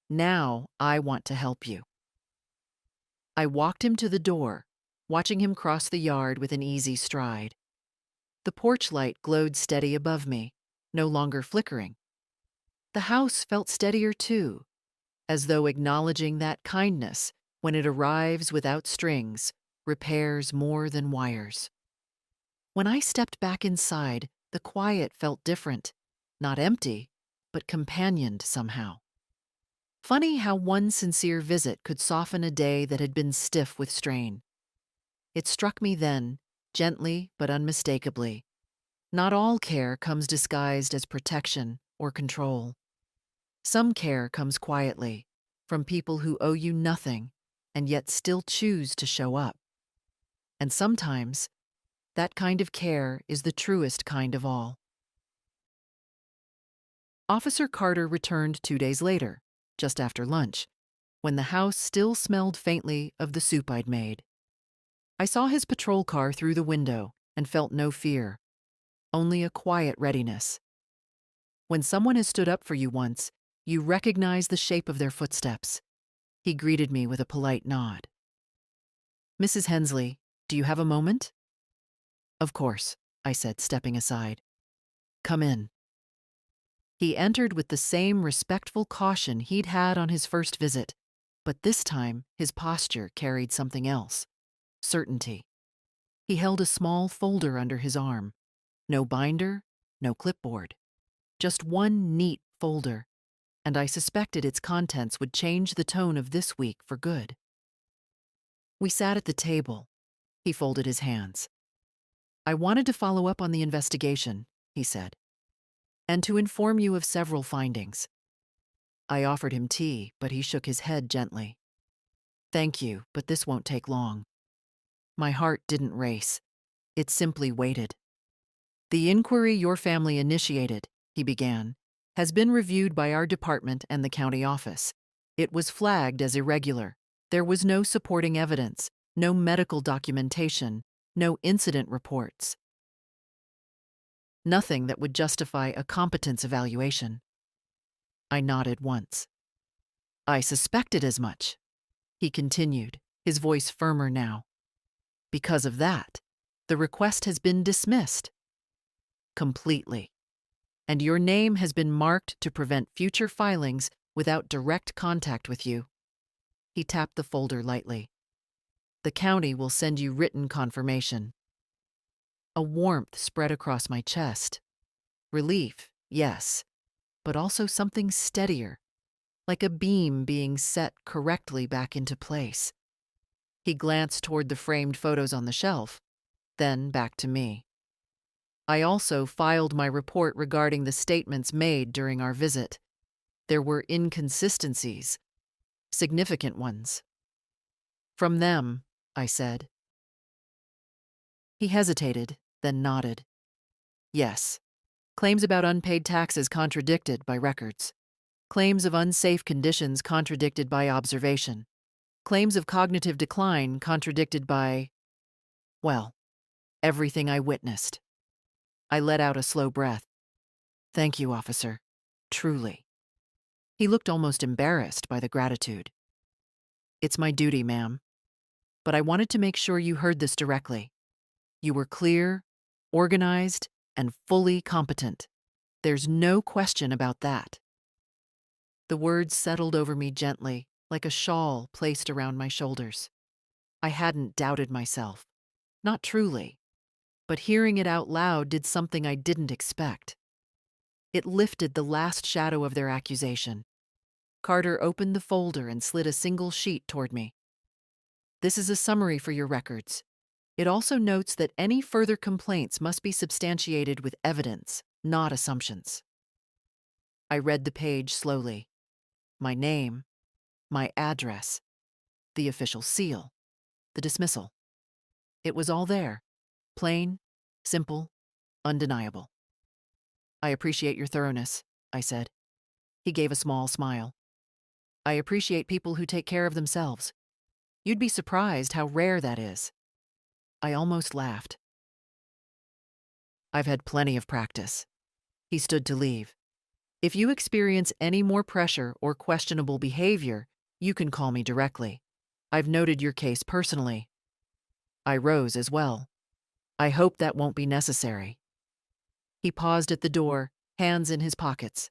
"now I want to help you." I walked him to the door, watching him cross the yard with an easy stride. The porch light glowed steady above me, no longer flickering. The house felt steadier too, as though acknowledging that kindness, when it arrives without strings, repairs more than wires. When I stepped back inside, the quiet felt different, not empty, but companioned somehow. Funny how one sincere visit could soften a day that had been stiff with strain. It struck me then, gently but unmistakably. Not all care comes disguised as protection or control. Some care comes quietly, from people who owe you nothing and yet still choose to show up. And sometimes, that kind of care is the truest kind of all. Officer Carter returned 2 days later, just after lunch, when the house still smelled faintly of the soup I'd made. I saw his patrol car through the window and felt no fear, only a quiet readiness. When someone has stood up for you once, you recognize the shape of their footsteps. He greeted me with a polite nod. "Mrs. Hensley, do you have a moment?" "Of course," I said, stepping aside. "Come in." He entered with the same respectful caution he'd had on his first visit, but this time his posture carried something else. Certainty. He held a small folder under his arm. No binder, no clipboard. Just one neat folder, and I suspected its contents would change the tone of this week for good. We sat at the table. He folded his hands. "I wanted to follow up on the investigation," he said, "and to inform you of several findings." I offered him tea, but he shook his head gently. "Thank you, but this won't take long." My heart didn't race. It simply waited. "The inquiry your family initiated," he began, "has been reviewed by our department and the county office. It was flagged as irregular. There was no supporting evidence, no medical documentation, no incident reports. Nothing that would justify a competence evaluation." I nodded once. "I suspected as much," he continued, his voice firmer now. "Because of that, the request has been dismissed. Completely. And your name has been marked to prevent future filings without direct contact with you." He tapped the folder lightly. "The county will send you written confirmation." A warmth spread across my chest. Relief, yes, but also something steadier, like a beam being set correctly back into place. He glanced toward the framed photos on the shelf, then back to me. "I also filed my report regarding the statements made during our visit. There were inconsistencies, significant ones." "From them," I said. He hesitated, then nodded. "Yes. Claims about unpaid taxes contradicted by records. Claims of unsafe conditions contradicted by observation. Claims of cognitive decline contradicted by, well, everything I witnessed." I let out a slow breath. Thank you, officer. Truly. He looked almost embarrassed by the gratitude. It's my duty, ma'am. But I wanted to make sure you heard this directly. You were clear, organized, and fully competent. There's no question about that. The words settled over me gently, like a shawl placed around my shoulders. I hadn't doubted myself. Not truly. But hearing it out loud did something I didn't expect. It lifted the last shadow of their accusation. Carter opened the folder and slid a single sheet toward me. This is a summary for your records. It also notes that any further complaints must be substantiated with evidence, not assumptions. I read the page slowly. My name, my address, the official seal, the dismissal. It was all there. Plain, simple, undeniable. I appreciate your thoroughness, I said. He gave a small smile. I appreciate people who take care of themselves. You'd be surprised how rare that is. I almost laughed. I've had plenty of practice. He stood to leave. If you experience any more pressure or questionable behavior, you can call me directly. I've noted your case personally. I rose as well. I hope that won't be necessary. He paused at the door, hands in his pockets.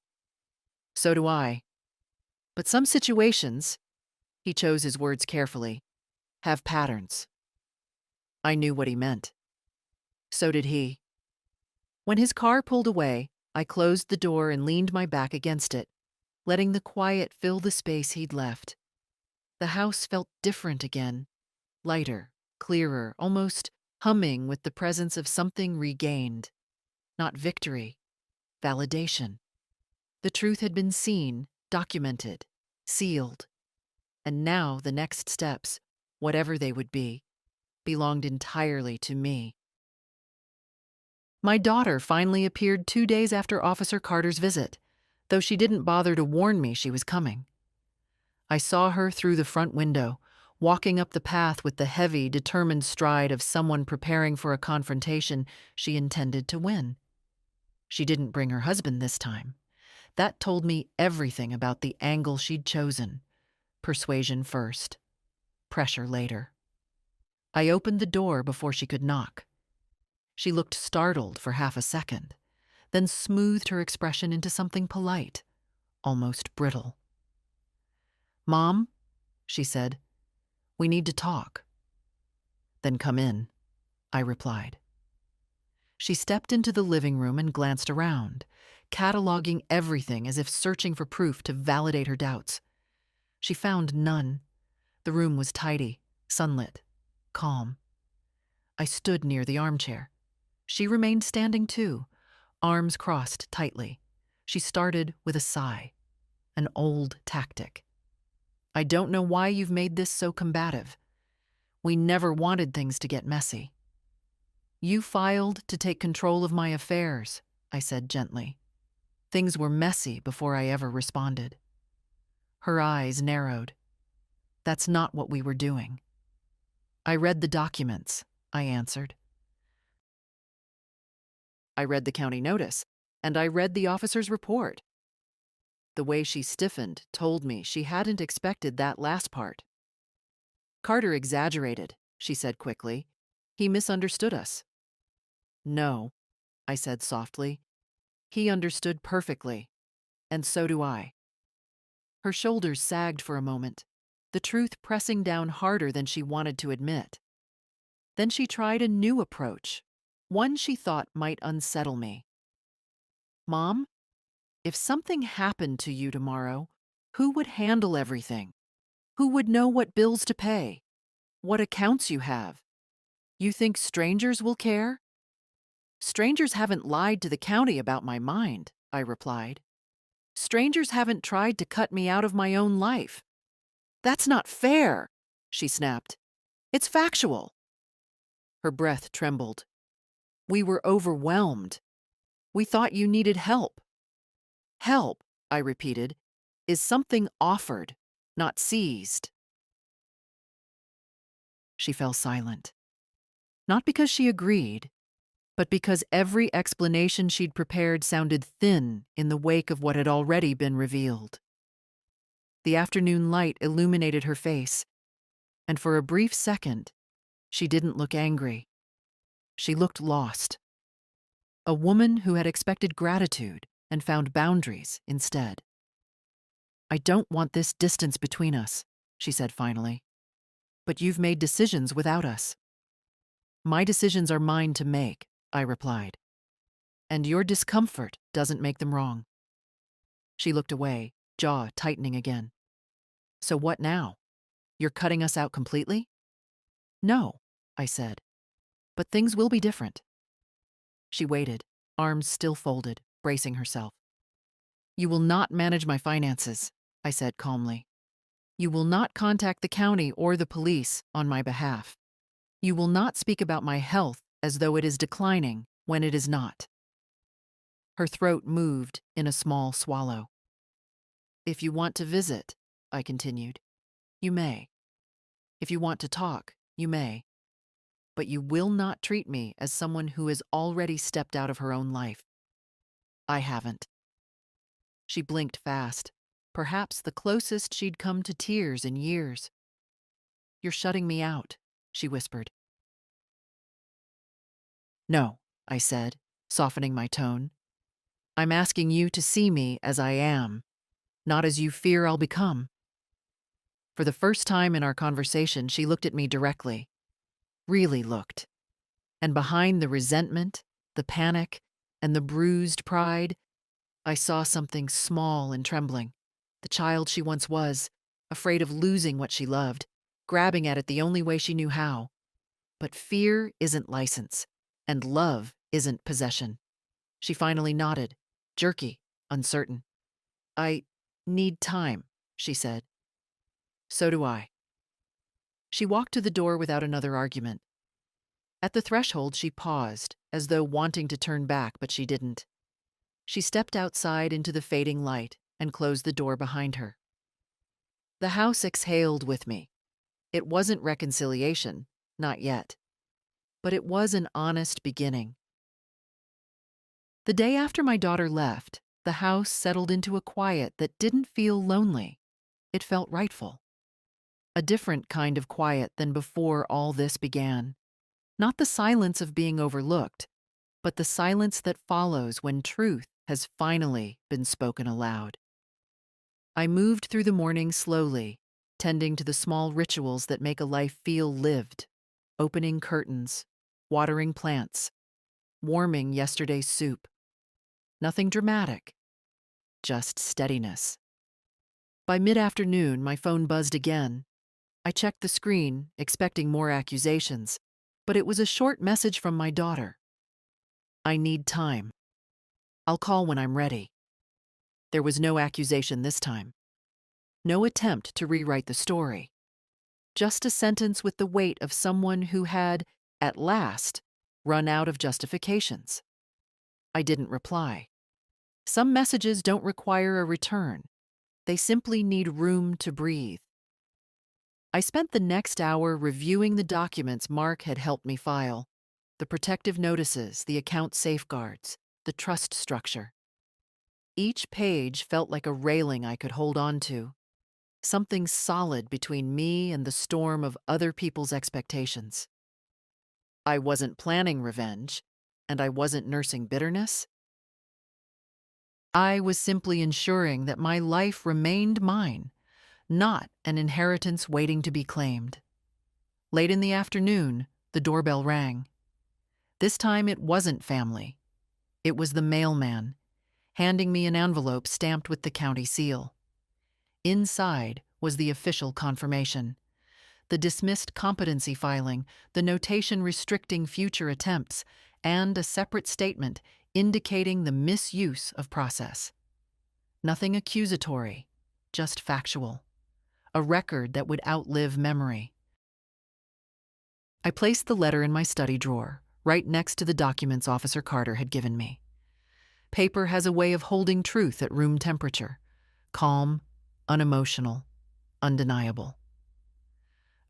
So do I. But some situations, he chose his words carefully, have patterns. I knew what he meant. So did he. When his car pulled away, I closed the door and leaned my back against it, letting the quiet fill the space he'd left. The house felt different again, lighter, clearer, almost humming with the presence of something regained. Not victory, validation. The truth had been seen, documented, sealed. And now the next steps, whatever they would be, belonged entirely to me. My daughter finally appeared 2 days after Officer Carter's visit, though she didn't bother to warn me she was coming. I saw her through the front window, walking up the path with the heavy, determined stride of someone preparing for a confrontation she intended to win. She didn't bring her husband this time. That told me everything about the angle she'd chosen. Persuasion first, pressure later. I opened the door before she could knock. She looked startled for half a second, then smoothed her expression into something polite, almost brittle. "Mom," she said, "we need to talk." "Then come in," I replied. She stepped into the living room and glanced around, cataloging everything as if searching for proof to validate her doubts. She found none. The room was tidy, sunlit, calm. I stood near the armchair. She remained standing too, arms crossed tightly. She started with a sigh, an old tactic. "I don't know why you've made this so combative. We never wanted things to get messy." "You filed to take control of my affairs," I said gently. "Things were messy before I ever responded." Her eyes narrowed. "That's not what we were doing." "I read the documents," I answered. "I read the county notice, and I read the officer's report." The way she stiffened told me she hadn't expected that last part. "Carter exaggerated," she said quickly. "He misunderstood us." "No," I said softly. "He understood perfectly, and so do I." Her shoulders sagged for a moment, the truth pressing down harder than she wanted to admit. Then she tried a new approach, one she thought might unsettle me. "Mom, if something happened to you tomorrow, who would handle everything? Who would know what bills to pay? What accounts you have? You think strangers will care?" "Strangers haven't lied to the county about my mind," I replied. "Strangers haven't tried to cut me out of my own life." "That's not fair," she snapped. "It's factual." Her breath trembled. "We were overwhelmed. We thought you needed help." "Help," I repeated, "is something offered, not seized." She fell silent. Not because she agreed, but because every explanation she'd prepared sounded thin in the wake of what had already been revealed. The afternoon light illuminated her face, and for a brief second, she didn't look angry. She looked lost. A woman who had expected gratitude and found boundaries instead. "I don't want this distance between us," she said finally. "But you've made decisions without us." "My decisions are mine to make," I replied. "And your discomfort doesn't make them wrong." She looked away, jaw tightening again. "So what now? You're cutting us out completely?" "No," I said. "But things will be different." She waited, arms still folded, bracing herself. "You will not manage my finances," I said calmly. "You will not contact the county or the police on my behalf. You will not speak about my health as though it is declining when it is not." Her throat moved in a small swallow. "If you want to visit," I continued, "you may. If you want to talk, you may. But you will not treat me as someone who has already stepped out of her own life. I haven't." She blinked fast, perhaps the closest she'd come to tears in years. "You're shutting me out," she whispered. "No," I said, softening my tone. "I'm asking you to see me as I am, not as you fear I'll become." For the first time in our conversation, she looked at me directly. Really looked. And behind the resentment, the panic, and the bruised pride, I saw something small and trembling. The child she once was, afraid of losing what she loved, grabbing at it the only way she knew how. But fear isn't license, and love isn't possession. She finally nodded, jerky, uncertain. "I need time," she said. "So do I." She walked to the door without another argument. At the threshold, she paused, as though wanting to turn back, but she didn't. She stepped outside into the fading light and closed the door behind her. The house exhaled with me. It wasn't reconciliation, not yet. But it was an honest beginning. The day after my daughter left, the house settled into a quiet that didn't feel lonely. It felt rightful. A different kind of quiet than before all this began. Not the silence of being overlooked, but the silence that follows when truth has finally been spoken aloud. I moved through the morning slowly, tending to the small rituals that make a life feel lived. Opening curtains, watering plants, warming yesterday's soup. Nothing dramatic, just steadiness. By mid-afternoon, my phone buzzed again. I checked the screen, expecting more accusations, but it was a short message from my daughter. "I need time. I'll call when I'm ready." There was no accusation this time. No attempt to rewrite the story. Just a sentence with the weight of someone who had, at last, run out of justifications. I didn't reply. Some messages don't require a return. They simply need room to breathe. I spent the next hour reviewing the documents Mark had helped me file. The protective notices, the account safeguards, the trust structure. Each page felt like a railing I could hold on to. Something solid between me and the storm of other people's expectations. I wasn't planning revenge, and I wasn't nursing bitterness. I was simply ensuring that my life remained mine, not an inheritance waiting to be claimed. Late in the afternoon, the doorbell rang. This time it wasn't family. It was the mailman, handing me an envelope stamped with the county seal. Inside was the official confirmation. The dismissed competency filing, the notation restricting future attempts, and a separate statement indicating the misuse of process. Nothing accusatory, just factual. A record that would outlive memory. I placed the letter in my study drawer, right next to the documents Officer Carter had given me. Paper has a way of holding truth at room temperature. Calm, unemotional, undeniable.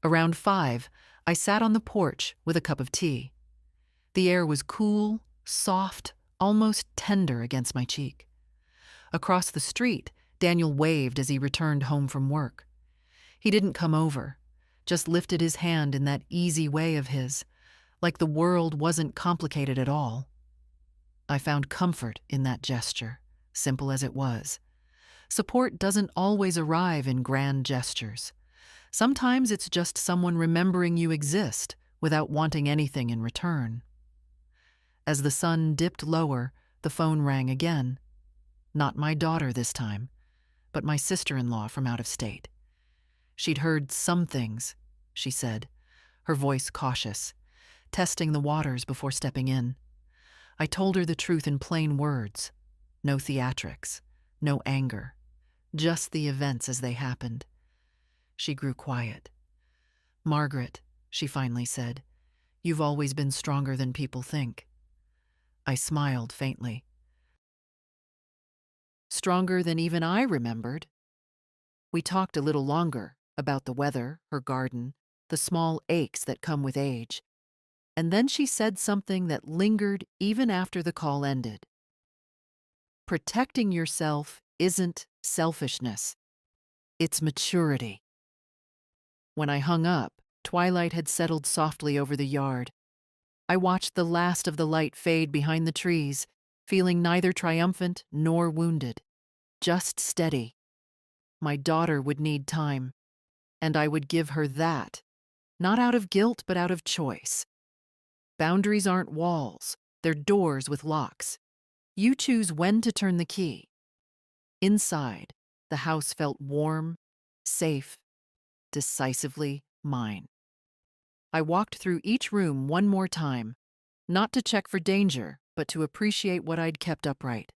Around 5, I sat on the porch with a cup of tea. The air was cool, soft, almost tender against my cheek. Across the street, Daniel waved as he returned home from work. He didn't come over, just lifted his hand in that easy way of his, like the world wasn't complicated at all. I found comfort in that gesture, simple as it was. Support doesn't always arrive in grand gestures. Sometimes it's just someone remembering you exist without wanting anything in return. As the sun dipped lower, the phone rang again. Not my daughter this time, but my sister-in-law from out of state. She'd heard some things, she said, her voice cautious, testing the waters before stepping in. I told her the truth in plain words. No theatrics, no anger, just the events as they happened. She grew quiet. "Margaret," she finally said, "you've always been stronger than people think." I smiled faintly. Stronger than even I remembered. We talked a little longer about the weather, her garden, the small aches that come with age. And then she said something that lingered even after the call ended. Protecting yourself isn't selfishness. It's maturity. When I hung up, twilight had settled softly over the yard. I watched the last of the light fade behind the trees, feeling neither triumphant nor wounded, just steady. My daughter would need time, and I would give her that, not out of guilt but out of choice. Boundaries aren't walls, they're doors with locks. You choose when to turn the key. Inside, the house felt warm, safe, decisively mine. I walked through each room one more time, not to check for danger, but to appreciate what I'd kept upright.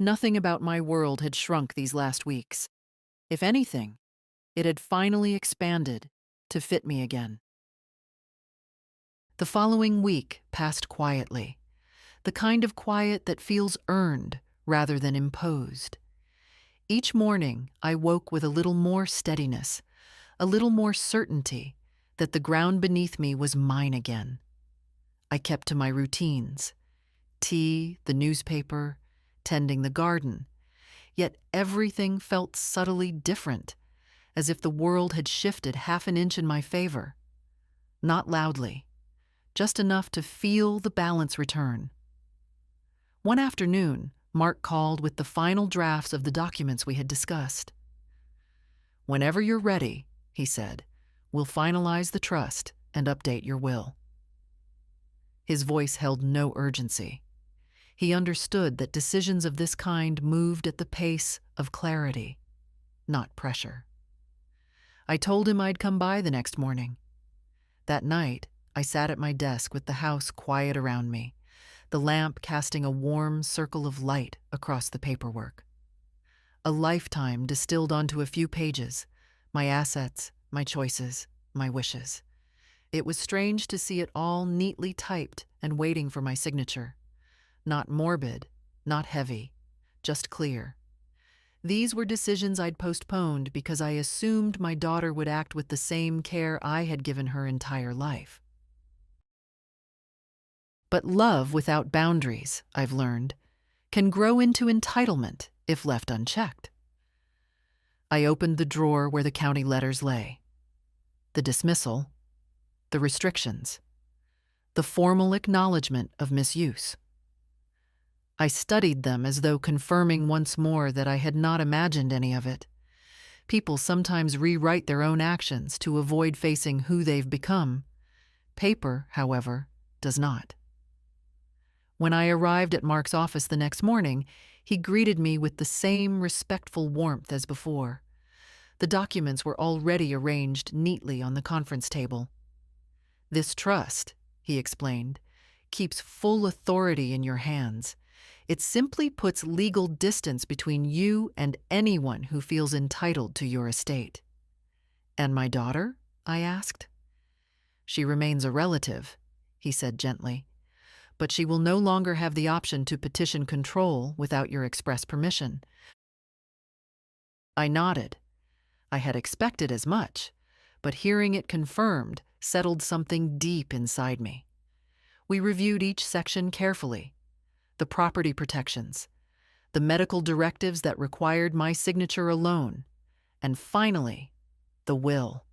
Nothing about my world had shrunk these last weeks. If anything, it had finally expanded to fit me again. The following week passed quietly, the kind of quiet that feels earned rather than imposed. Each morning, I woke with a little more steadiness, a little more certainty that the ground beneath me was mine again. I kept to my routines: tea, the newspaper, tending the garden. Yet everything felt subtly different, as if the world had shifted half an inch in my favor. Not loudly, just enough to feel the balance return. One afternoon, Mark called with the final drafts of the documents we had discussed. "Whenever you're ready," he said, "we'll finalize the trust and update your will." His voice held no urgency. He understood that decisions of this kind moved at the pace of clarity, not pressure. I told him I'd come by the next morning. That night, I sat at my desk with the house quiet around me, the lamp casting a warm circle of light across the paperwork. A lifetime distilled onto a few pages, my assets, my choices, my wishes. It was strange to see it all neatly typed and waiting for my signature. Not morbid, not heavy, just clear. These were decisions I'd postponed because I assumed my daughter would act with the same care I had given her entire life. But love without boundaries, I've learned, can grow into entitlement if left unchecked. I opened the drawer where the county letters lay. The dismissal, the restrictions, the formal acknowledgement of misuse. I studied them as though confirming once more that I had not imagined any of it. People sometimes rewrite their own actions to avoid facing who they've become. Paper, however, does not. When I arrived at Mark's office the next morning, he greeted me with the same respectful warmth as before. The documents were already arranged neatly on the conference table. "This trust," he explained, "keeps full authority in your hands. It simply puts legal distance between you and anyone who feels entitled to your estate." "And my daughter?" I asked. "She remains a relative," he said gently, "but she will no longer have the option to petition control without your express permission." I nodded. I had expected as much, but hearing it confirmed settled something deep inside me. We reviewed each section carefully: the property protections, the medical directives that required my signature alone, and finally, the will.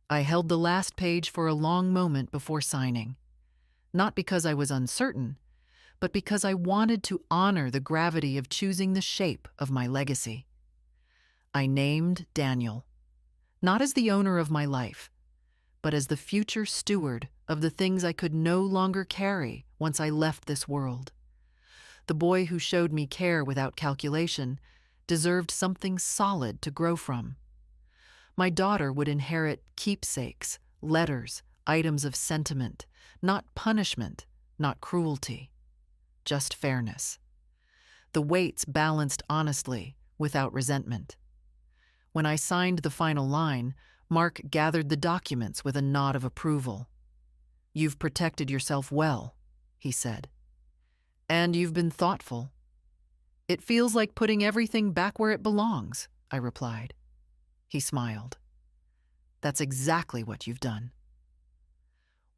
I held the last page for a long moment before signing, not because I was uncertain, but because I wanted to honor the gravity of choosing the shape of my legacy. I named Daniel, not as the owner of my life, but as the future steward of the things I could no longer carry once I left this world. The boy who showed me care without calculation deserved something solid to grow from. My daughter would inherit keepsakes, letters, items of sentiment, not punishment, not cruelty, just fairness. The weights balanced honestly, without resentment. When I signed the final line, Mark gathered the documents with a nod of approval. "You've protected yourself well," he said. "And you've been thoughtful." "It feels like putting everything back where it belongs," I replied. He smiled. "That's exactly what you've done."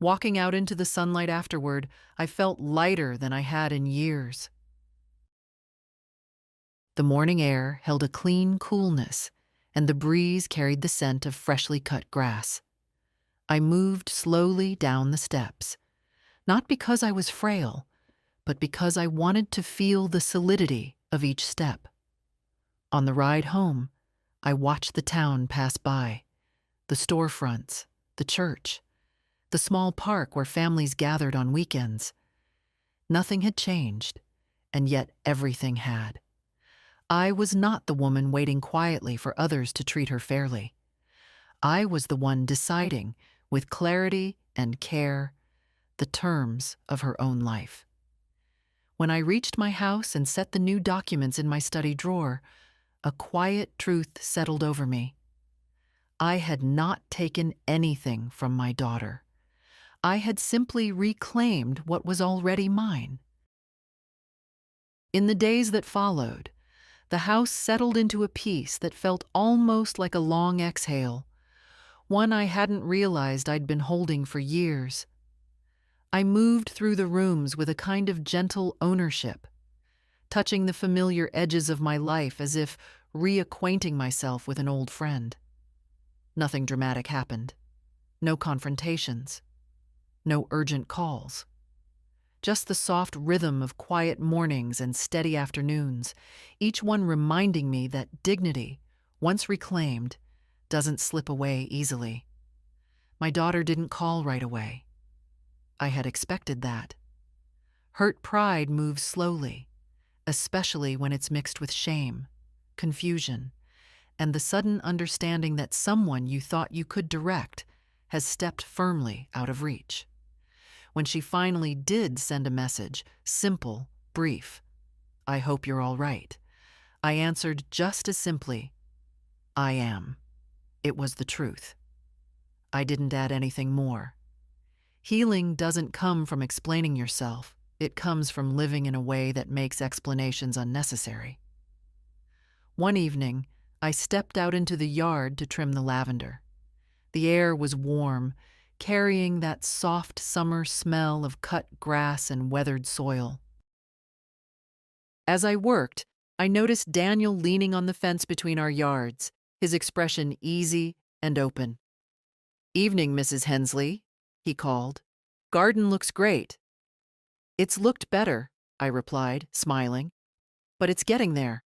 Walking out into the sunlight afterward, I felt lighter than I had in years. The morning air held a clean coolness, and the breeze carried the scent of freshly cut grass. I moved slowly down the steps, not because I was frail, but because I wanted to feel the solidity of each step. On the ride home, I watched the town pass by, the storefronts, the church, the small park where families gathered on weekends. Nothing had changed, and yet everything had. I was not the woman waiting quietly for others to treat her fairly. I was the one deciding, with clarity and care, the terms of her own life. When I reached my house and set the new documents in my study drawer, a quiet truth settled over me. I had not taken anything from my daughter. I had simply reclaimed what was already mine. In the days that followed, the house settled into a peace that felt almost like a long exhale, one I hadn't realized I'd been holding for years. I moved through the rooms with a kind of gentle ownership, touching the familiar edges of my life as if reacquainting myself with an old friend. Nothing dramatic happened. No confrontations. No urgent calls. Just the soft rhythm of quiet mornings and steady afternoons, each one reminding me that dignity, once reclaimed, doesn't slip away easily. My daughter didn't call right away. I had expected that. Hurt pride moves slowly, especially when it's mixed with shame, confusion, and the sudden understanding that someone you thought you could direct has stepped firmly out of reach. When she finally did send a message, simple, brief, "I hope you're all right," I answered just as simply, "I am." It was the truth. I didn't add anything more. Healing doesn't come from explaining yourself. It comes from living in a way that makes explanations unnecessary. One evening, I stepped out into the yard to trim the lavender. The air was warm, carrying that soft summer smell of cut grass and weathered soil. As I worked, I noticed Daniel leaning on the fence between our yards, his expression easy and open. "Evening, Mrs. Hensley," he called. "Garden looks great." "It's looked better," I replied, smiling, "but it's getting there."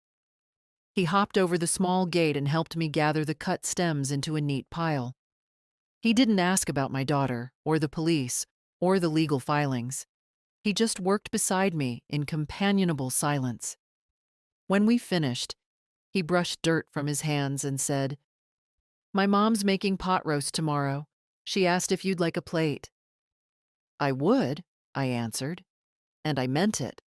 He hopped over the small gate and helped me gather the cut stems into a neat pile. He didn't ask about my daughter, or the police, or the legal filings. He just worked beside me in companionable silence. When we finished, he brushed dirt from his hands and said, "My mom's making pot roast tomorrow. She asked if you'd like a plate." "I would," I answered, and I meant it.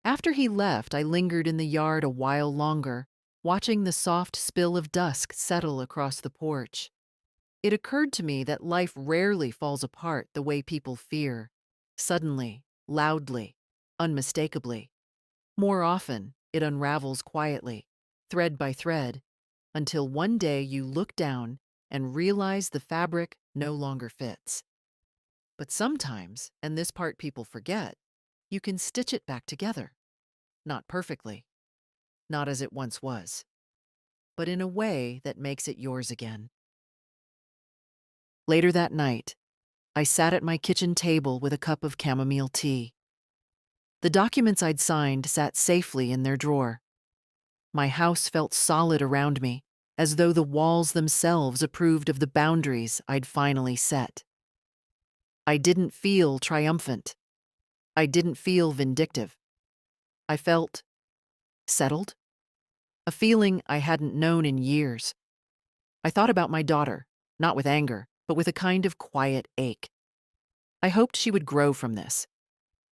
After he left, I lingered in the yard a while longer, watching the soft spill of dusk settle across the porch. It occurred to me that life rarely falls apart the way people fear, suddenly, loudly, unmistakably. More often, it unravels quietly, thread by thread, until one day you look down and realize the fabric no longer fits. But sometimes, and this part people forget, you can stitch it back together. Not perfectly, not as it once was, but in a way that makes it yours again. Later that night, I sat at my kitchen table with a cup of chamomile tea. The documents I'd signed sat safely in their drawer. My house felt solid around me, as though the walls themselves approved of the boundaries I'd finally set. I didn't feel triumphant. I didn't feel vindictive. I felt settled, a feeling I hadn't known in years. I thought about my daughter, not with anger, but with a kind of quiet ache. I hoped she would grow from this.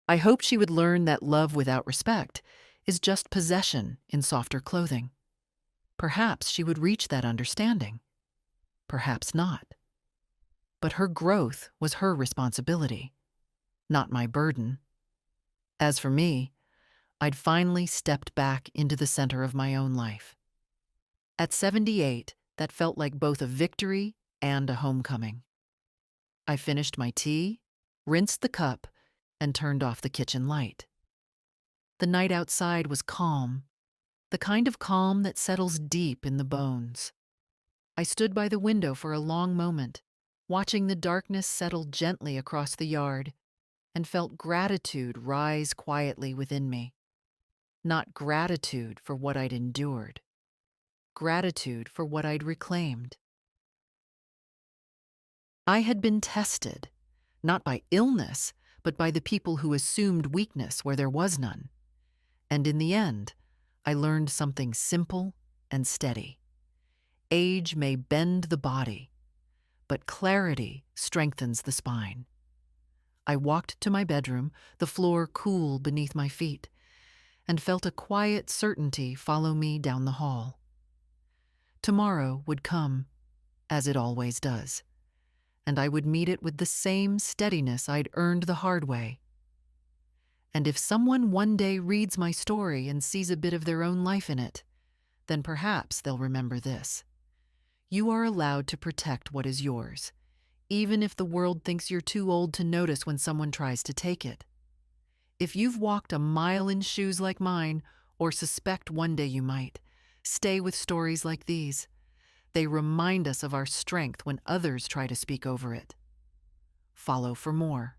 I hoped she would learn that love without respect is just possession in softer clothing. Perhaps she would reach that understanding. Perhaps not. But her growth was her responsibility, not my burden. As for me, I'd finally stepped back into the center of my own life. At 78, that felt like both a victory and a homecoming. I finished my tea, rinsed the cup, and turned off the kitchen light. The night outside was calm, the kind of calm that settles deep in the bones. I stood by the window for a long moment, watching the darkness settle gently across the yard, and felt gratitude rise quietly within me. Not gratitude for what I'd endured, gratitude for what I'd reclaimed. I had been tested, not by illness, but by the people who assumed weakness where there was none. And in the end, I learned something simple and steady. Age may bend the body, but clarity strengthens the spine. I walked to my bedroom, the floor cool beneath my feet, and felt a quiet certainty follow me down the hall. Tomorrow would come, as it always does, and I would meet it with the same steadiness I'd earned the hard way. And if someone one day reads my story and sees a bit of their own life in it, then perhaps they'll remember this. You are allowed to protect what is yours, even if the world thinks you're too old to notice when someone tries to take it. If you've walked a mile in shoes like mine, or suspect one day you might, stay with stories like these. They remind us of our strength when others try to speak over it. Follow for more.